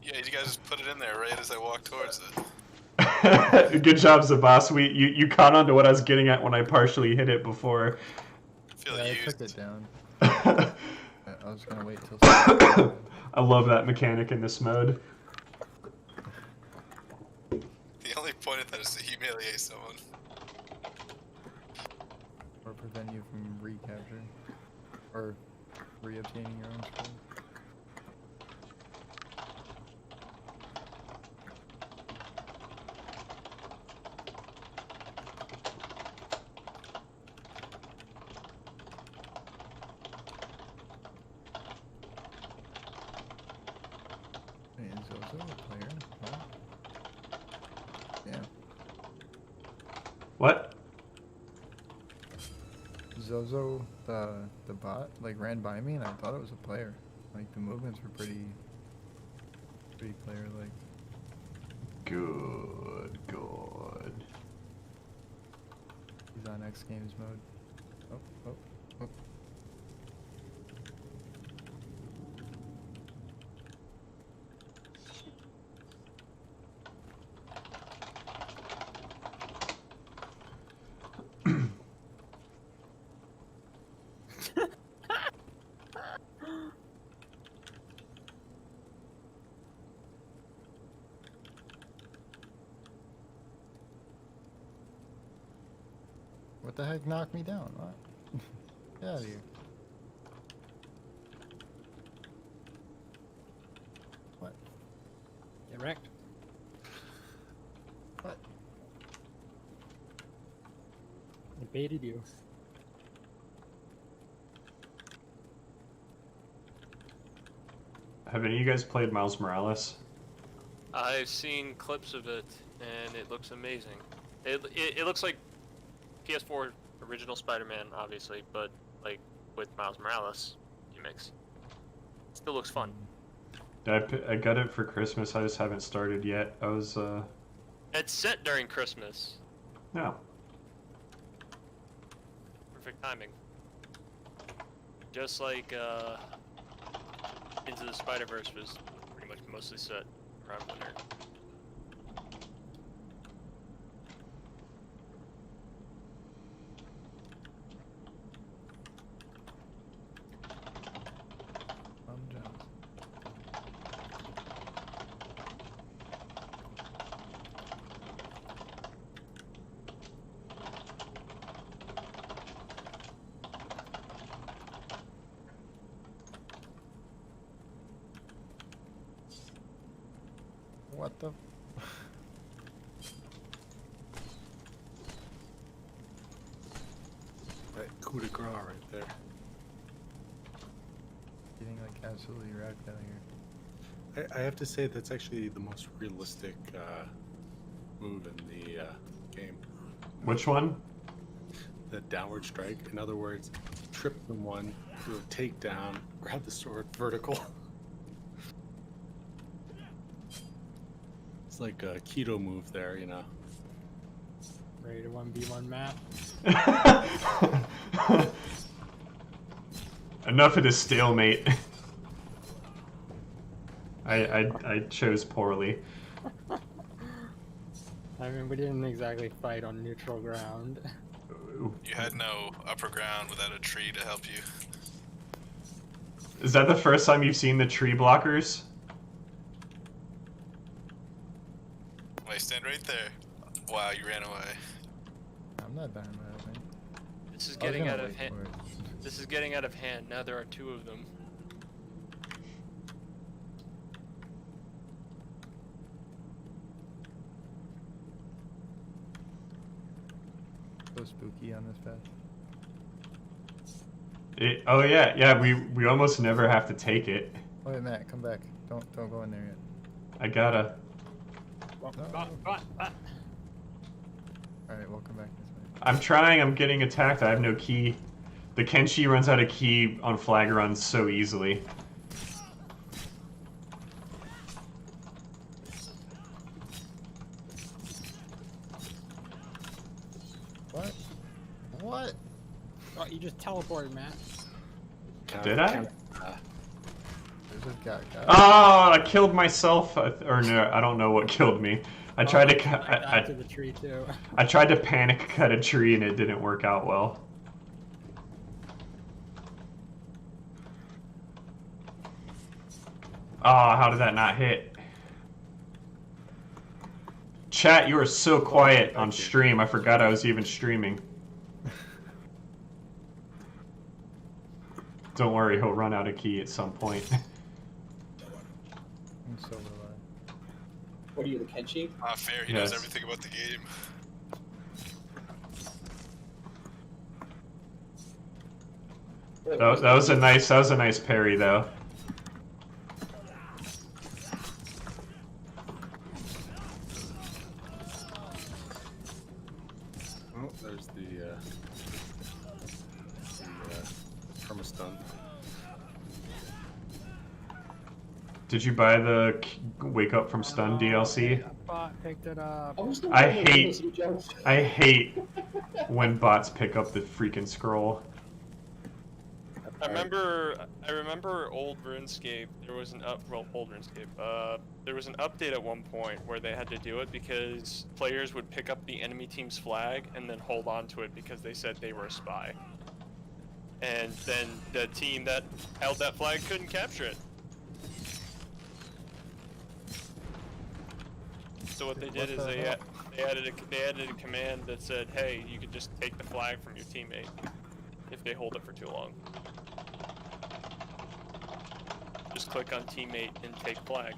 you guys just put it in there right as I walked towards it. Good job, Zabas. You caught on to what I was getting at when I partially hit it before. I feel I used. took it down. I was gonna wait till. I love that mechanic in this mode. The only point of that is to humiliate someone. Or prevent you from recapture. Or re-obtaining your own score. Hey, is Zozo a player? What? Yeah. What? Zozo, the bot, like ran by me and I thought it was a player. Like the movements were pretty player-like. Good. He's on X Games mode. Oh. What the heck knocked me down? What? Get out of here. What? Get wrecked. What? I baited you. Have any of you guys played Miles Morales? I've seen clips of it, and it looks amazing. It looks like PS4 original Spider-Man, obviously, but like with Miles Morales mix. Still looks fun. I got it for Christmas. I just haven't started yet. I was It's set during Christmas. no. Perfect timing. Just like Into the Spider-Verse was pretty much mostly set around winter. I'm jealous. What the? That coup de grace right there. Getting like absolutely wrecked out here. I have to say that's actually the most realistic move in the game. Which one? The downward strike. In other words, trip someone, do a takedown, grab the sword vertical. It's like a keto move there, you know. Ready to 1v1 map? Enough of this stalemate. I chose poorly. I mean, we didn't exactly fight on neutral ground. You had no upper ground without a tree to help you. Is that the first time you've seen the tree blockers? Wait, stand right there. Wow, you ran away. I'm not dying by that, man. This is I was getting gonna out of wait hand. for it. This is getting out of hand. Now there are 2 of them. So spooky on this path. Oh yeah, we almost never have to take it. Oh wait, Matt, come back. Don't go in there yet. I gotta. No. Alright, welcome back this way. I'm trying, I'm getting attacked, I have no key. The Kenshi runs out of key on flag runs so easily. What? What? Oh, you just teleported, Matt. Did I? There's this guy. Oh, I killed myself. Or no, I don't know what killed me. I tried to cut. Back to the tree too. I tried to panic cut a tree and it didn't work out well. Ah, how did that not hit? Chat, you are so quiet on stream. I forgot I was even streaming. Don't worry, he'll run out of key at some point. I'm so reliant. What are you, the Kenshi? Not fair, he Yes. knows everything about the game. That was a nice parry though. Oh, there's the from a stun. Did you buy the Wake Up from Stun DLC? Bot picked it up. I hate when bots pick up the freaking scroll. I remember old RuneScape. There was an old RuneScape. There was an update at one point where they had to do it because players would pick up the enemy team's flag and then hold on to it because they said they were a spy. And then the team that held that flag couldn't capture it. So what they did is they added a command that said, "Hey, you could just take the flag from your teammate if they hold it for too long. Just click on teammate and take flag."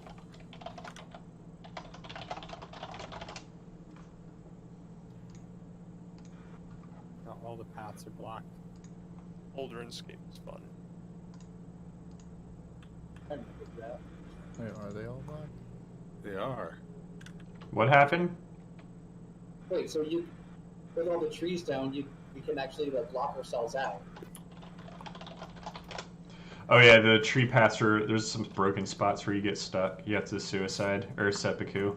Oh, all the paths are blocked. Old RuneScape is fun. I remember that. Wait, are they all blocked? They are. What happened? Wait, so you, with all the trees down, we can actually like block ourselves out. Oh yeah, the tree paths are, there's some broken spots where you get stuck. You have to suicide or seppuku.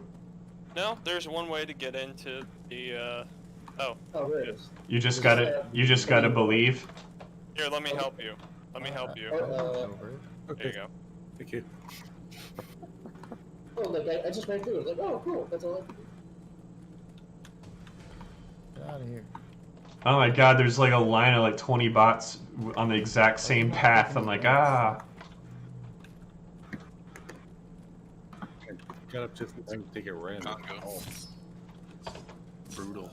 No, there's one way to get into the. Oh, Oh, there it is. You just gotta believe. here, let me help you. Let me help you. Over it. There you go. Thank you. Oh, like I just ran through it. Like, oh, cool. That's all. Get out of here. Oh my god, there's like a line of like 20 bots on the exact same path. I'm like, ah. I got up just in time to take it random. Congo. Oh. Brutal.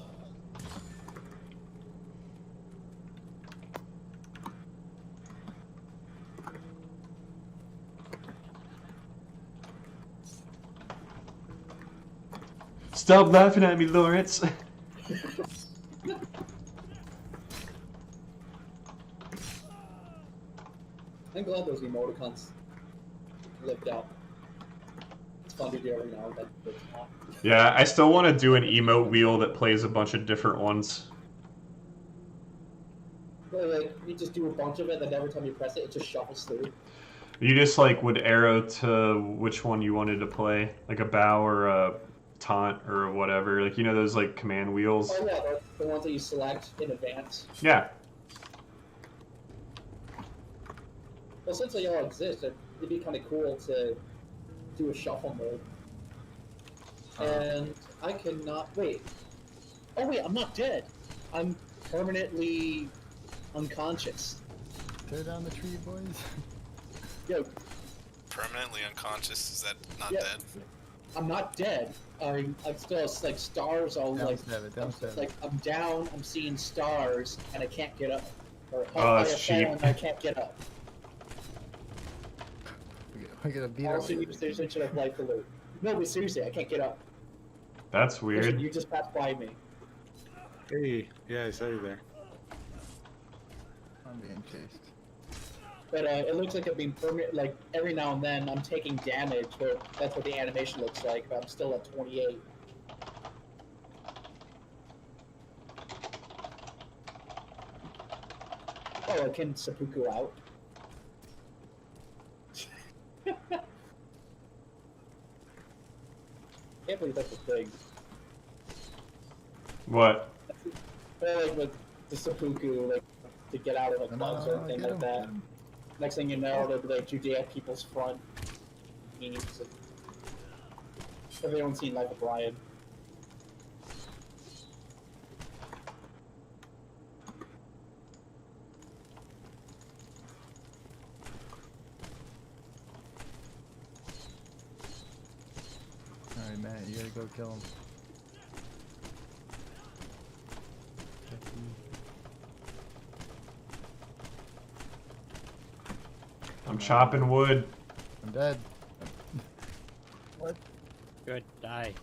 Stop laughing at me, Lawrence. I'm glad those emoticons lived out. It's fun to do every now and then. But it's not. Yeah, I still want to do an emote wheel that plays a bunch of different ones. Like, you just do a bunch of it, then every time you press it, it just shuffles through. You just like would arrow to which one you wanted to play, like a bow or a taunt or whatever. Like, you know those like command wheels? Oh yeah, the ones that you select in advance. Yeah. Well, since they all exist, it'd be kind of cool to do a shuffle mode. And I cannot wait. Oh wait, I'm not dead. I'm permanently unconscious. Tear down the tree, boys. Yo, Permanently unconscious? Is that not Yeah. dead? I'm not dead. I'm still like stars all Down like 7, down 7. like I'm down. I'm seeing stars and I can't get up. Or Oh, I that's have cheap. fallen and I can't get up. We gotta beat our Also, way. use there's a of life alert. No, but seriously, I can't get up. That's Listen, weird. you just passed by me. Hey, yeah, I saw you there. I'm being chased. But it looks like I'm being permanent. Like every now and then, I'm taking damage. But that's what the animation looks like. But I'm still at 28. Oh, I can seppuku out. Can't believe that's a thing. What? But like with the seppuku, like to get out of the clubs or anything get like him, that. get him. Next thing you know, they'll be like Judea people's front. Memes. Everyone's seen Life of Brian. Alright, Matt, you gotta go kill him. I'm chopping wood. I'm dead. Good, die.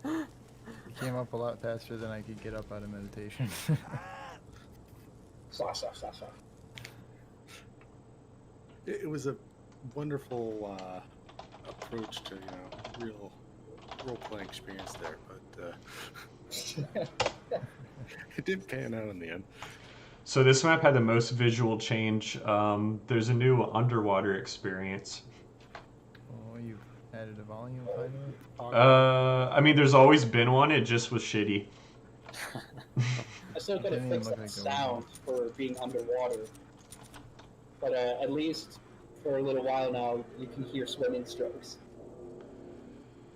He came up a lot faster than I could get up out of meditation. Slash. It was a wonderful approach to real role-playing experience there, but it did pan out in the end. So this map had the most visual change. There's a new underwater experience. Oh, you've added a volume finally? I mean, there's always been one. It just was shitty. I still gotta Didn't fix look that like the sound for being underwater. But at least for a little while now, you can hear swimming strokes.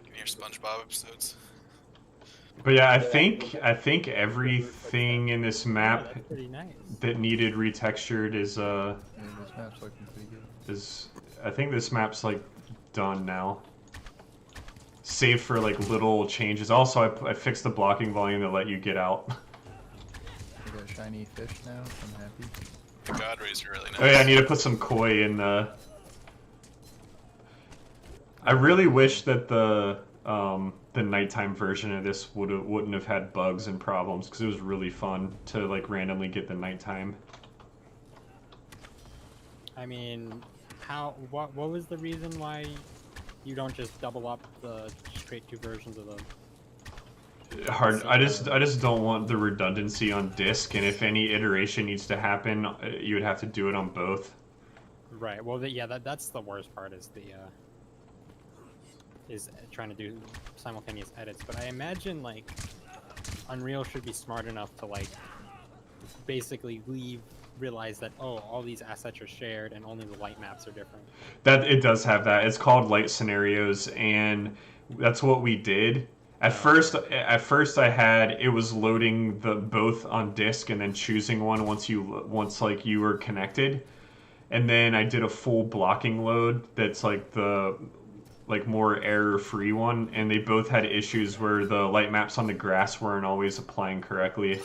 You can hear SpongeBob episodes. But yeah, I think everything in this Yeah, map that's pretty nice. that needed retextured is Yeah, this map's looking pretty good. I think this map's like done now. Save for like little changes. Also, I fixed the blocking volume to let you get out. We got shiny fish now. I'm happy. The God Rays are really nice. Oh yeah, I need to put some koi in the. I really wish that the nighttime version of this wouldn't have had bugs and problems, because it was really fun to like randomly get the nighttime. I mean, what was the reason why you don't just double up the straight 2 versions of them? Hard. I just don't want the redundancy on disk, and if any iteration needs to happen, you would have to do it on both. Right. Well, yeah, that's the worst part is is trying to do simultaneous edits. But I imagine like Unreal should be smart enough to like basically realize that all these assets are shared and only the light maps are different. That it does have that. It's called light scenarios, and that's what we did. At first I had it was loading the both on disk and then choosing one once like you were connected, and then I did a full blocking load that's like the more error-free one, and they both had issues where the light maps on the grass weren't always applying correctly.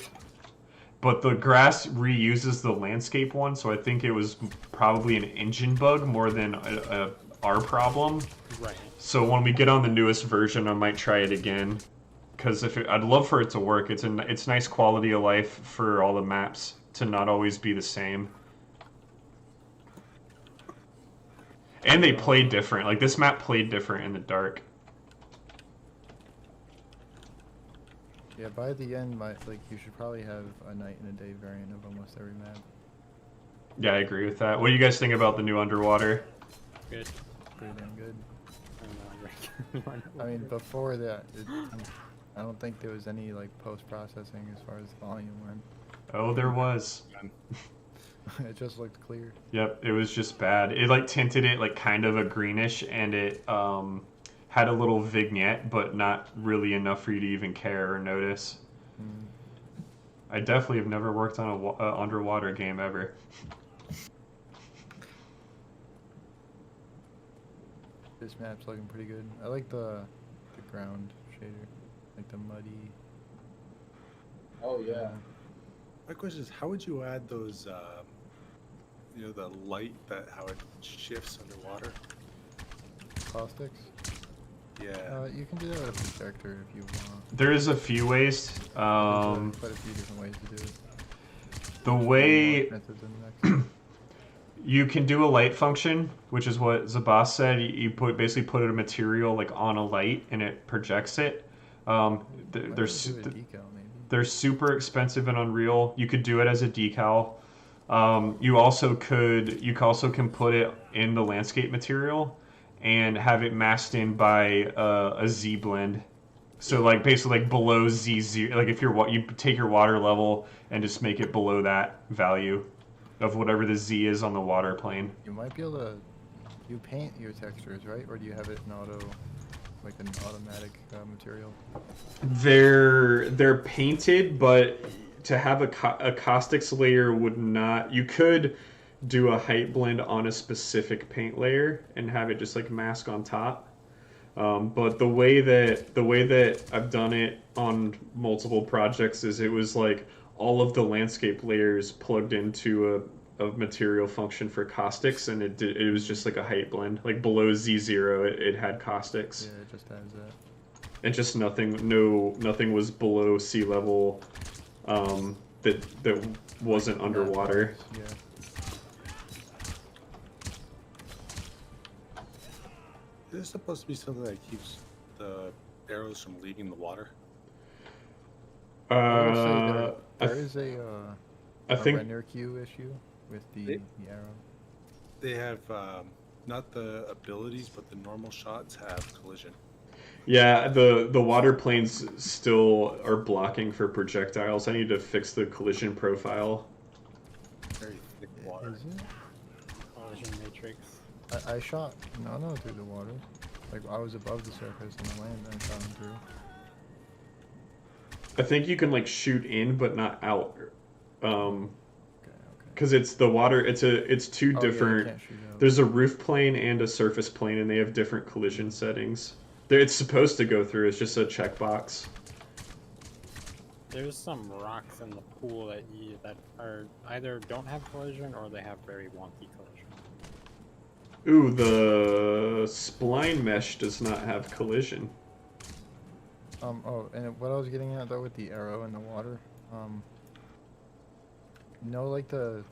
But the grass reuses the landscape one, so I think it was probably an engine bug more than our problem. Right. So when we get on the newest version, I might try it again, because I'd love for it to work. It's nice quality of life for all the maps to not always be the same. And they play different. Like this map played different in the dark. Yeah, by the end, you should probably have a night and a day variant of almost every map. Yeah, I agree with that. What do you guys think about the new underwater? Good. Pretty damn good. I don't know. I mean, before that, I don't think there was any like post-processing as far as volume went. Oh, there was. It just looked clear. Yep, it was just bad. It like tinted it like kind of a greenish, and it had a little vignette, but not really enough for you to even care or notice. I definitely have never worked on a underwater game ever. This map's looking pretty good. I like the ground shader, like the muddy. Oh yeah. My question is, how would you add those, you know, the light that how it shifts underwater? Caustics. Yeah. You can do that with a projector if you want. There's a few ways. There's quite a few different ways to do it. The One way more method than the next. you can do a light function, which is what Zabas said. You basically put a material like on a light and it projects it. Why They're don't you do a decal, maybe? they're super expensive and Unreal. You could do it as a decal. You also can put it in the landscape material and have it masked in by a Z blend. So like basically like below Z0, like if you take your water level and just make it below that value of whatever the Z is on the water plane. You might be able to. You paint your textures, right? Or do you have it in auto, like an automatic material? They're painted, but to have a caustics layer would not. You could do a height blend on a specific paint layer and have it just like mask on top. But the way that I've done it on multiple projects is it was like all of the landscape layers plugged into a material function for caustics, and it was just like a height blend. Like below Z0, it had caustics. Yeah, it just has that. And just nothing was below sea level that wasn't underwater. Yeah. Is this supposed to be something that keeps the arrows from leaving the water? I will say I there th- is I a think render queue issue with the arrow. They have not the abilities, but the normal shots have collision. yeah, the water planes still are blocking for projectiles. I need to fix the collision profile. Very thick water. Is it? Collision matrix. I shot Nano through the water. Like I was above the surface on the land and I shot him through. I think you can like shoot in but not out. Okay. Because it's the water. It's two Oh, yeah, you different. can't shoot out. There's a roof plane and a surface plane, and they have different collision settings. It's supposed to go through. It's just a checkbox. There's some rocks in the pool that are either don't have collision or they have very wonky collision. Ooh, the spline mesh does not have collision. Oh, and what I was getting at though with the arrow in the water, like the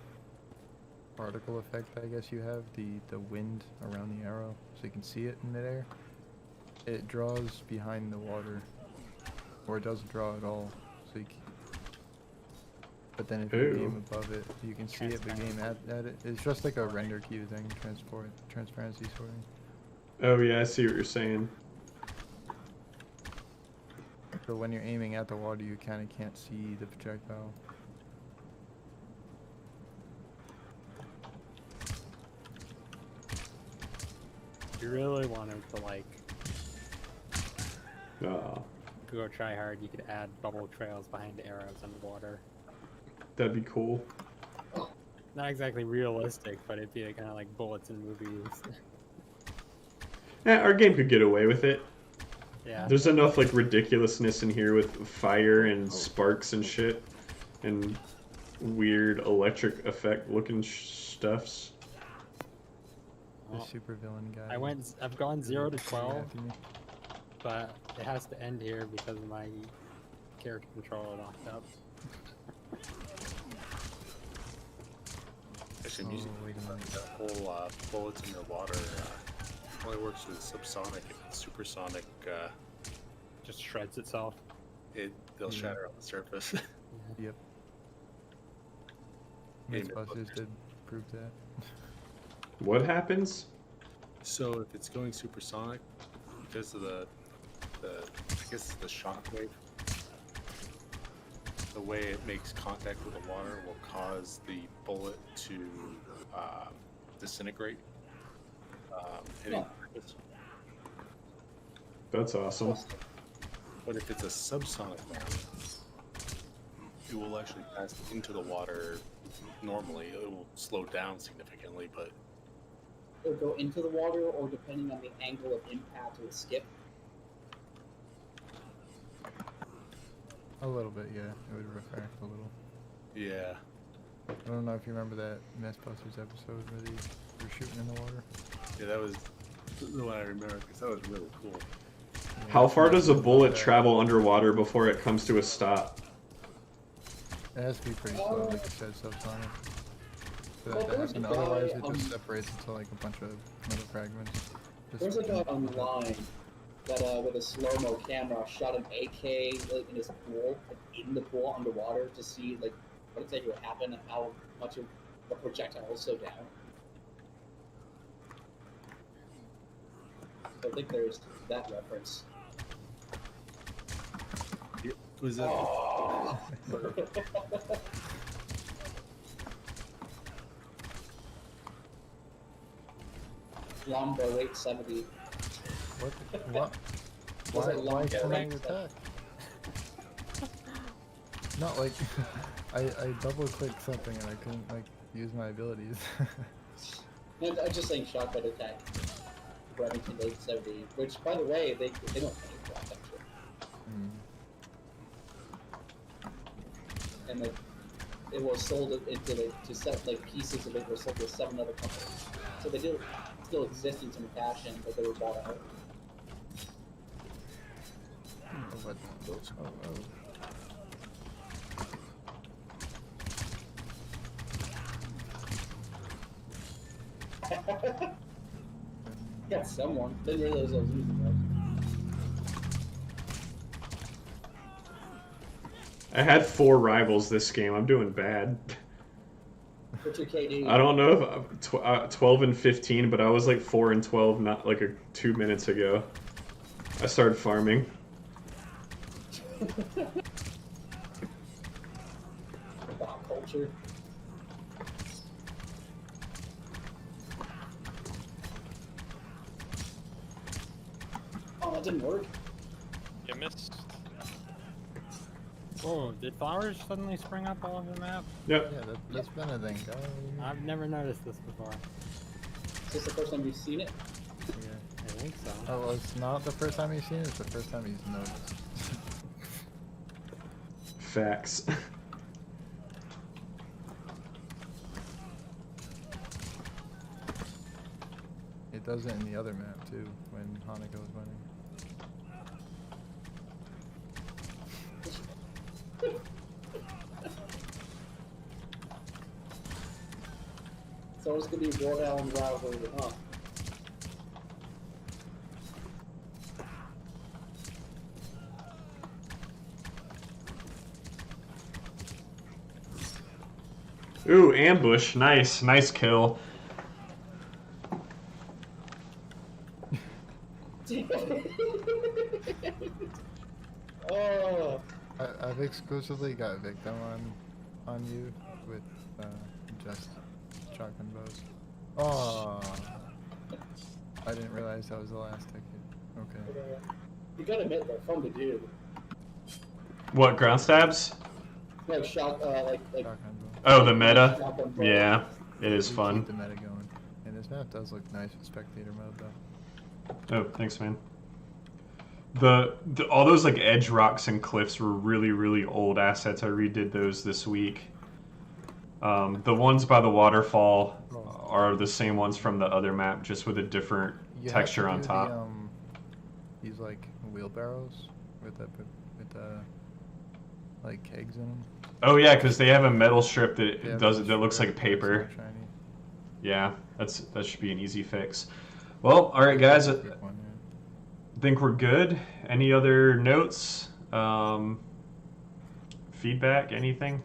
particle effect, I guess you have the wind around the arrow, so you can see it in midair. It draws behind the water, or it doesn't draw at all. So but then if you aim above it, you can see it. But you aim at it. It's just like a render queue thing, transparency sorting. Oh yeah, I see what you're saying. So when you're aiming at the water, you kind of can't see the projectile. If you really wanted to like Oh, go try hard, you could add bubble trails behind arrows underwater. that'd be cool. Not exactly realistic, but it'd be kind of like bullets in movies. Our game could get away with it. Yeah. There's enough like ridiculousness in here with fire and sparks and shit, and weird electric effect looking stuffs. The Well, super villain guy. I've gone 0 to 12, after me. but it has to end here because my character controller locked up. Actually, I'm using wait a minute. the whole bullets in your water only works with subsonic. If it's supersonic, Just shreds itself. they'll Yeah. shatter on the surface. Yep. Game Mythbusters did prove that. What happens? So if it's going supersonic, because of the I guess it's the shock wave, the way it makes contact with the water will cause the bullet to disintegrate. Hitting the surface. That's awesome. But if it's a subsonic round, it will actually pass into the water normally. It will slow down significantly, but or go into the water, or depending on the angle of impact, it would skip? A little bit, yeah. It would refract a little. Yeah. I don't know if you remember that Mythbusters episode where they were shooting in the water. Yeah, that was the one I remember because that was really cool. Yeah, How far does a bullet that. travel underwater before it comes to a stop? It has to be pretty slow, like you said, subsonic. For Well, that to there's happen. a guy, Otherwise, it just separates into like a bunch of metal fragments. Just There's a guy online that with a slow-mo camera shot an AK like, in his pool, like, in the pool underwater to see like what exactly would happen and how much of the projectile will slow down. So I think there's that reference. Was that? Oh. Lombo 870. What? What? Was Why? it Why long can I break? attack? Not like I double clicked something and I couldn't like use my abilities. No, I'm just saying shotgun attack. Remington 870, which by the way, they don't make that actually. And like it was sold into to set like pieces of it were sold to 7 other companies. So they do still exist in some fashion, but they were bought out. What? Oh, oh. Got someone. Didn't realize I was using those. I had 4 rivals this game. I'm doing bad. What's your KD? I don't know if 12 and 15, but I was like 4 and 12 not like 2 minutes ago. I started farming. Pop culture. Oh, that didn't work. You missed. Whoa, did flowers suddenly spring up all over the map? Yep. Yeah, that's been a thing. I've never noticed this before. Is this the first time you've seen it? Yeah. I think so. Oh, well, it's not the first time he's seen it, it's the first time he's noticed. Facts. It does it in the other map too, when Hanako is winning. So it's gonna be Rhode Island rivalry, huh? Ooh, ambush. Nice. Nice kill. Oh, I've exclusively got victim on you with just shotgun bows. Oh, I didn't realize that was the last ticket. Okay. you gotta admit they're fun to do. What, ground stabs? No shot, like Shotgun bow. Oh, the meta? shotgun bow. Yeah, it is We fun. keep the meta going. And this map does look nice with spectator mode though. Oh, thanks, man. All those like edge rocks and cliffs were really old assets. I redid those this week. The ones by the waterfall are the same ones from the other map, just with a different You have texture to on do top. These like wheelbarrows with like kegs in them. Oh yeah, because they have a metal strip that They have does this that looks strip like that's so paper. shiny. Yeah, that should be an easy fix. Well, all right, guys. I Keep one, yeah. think we're good. Any other notes? Feedback? Anything?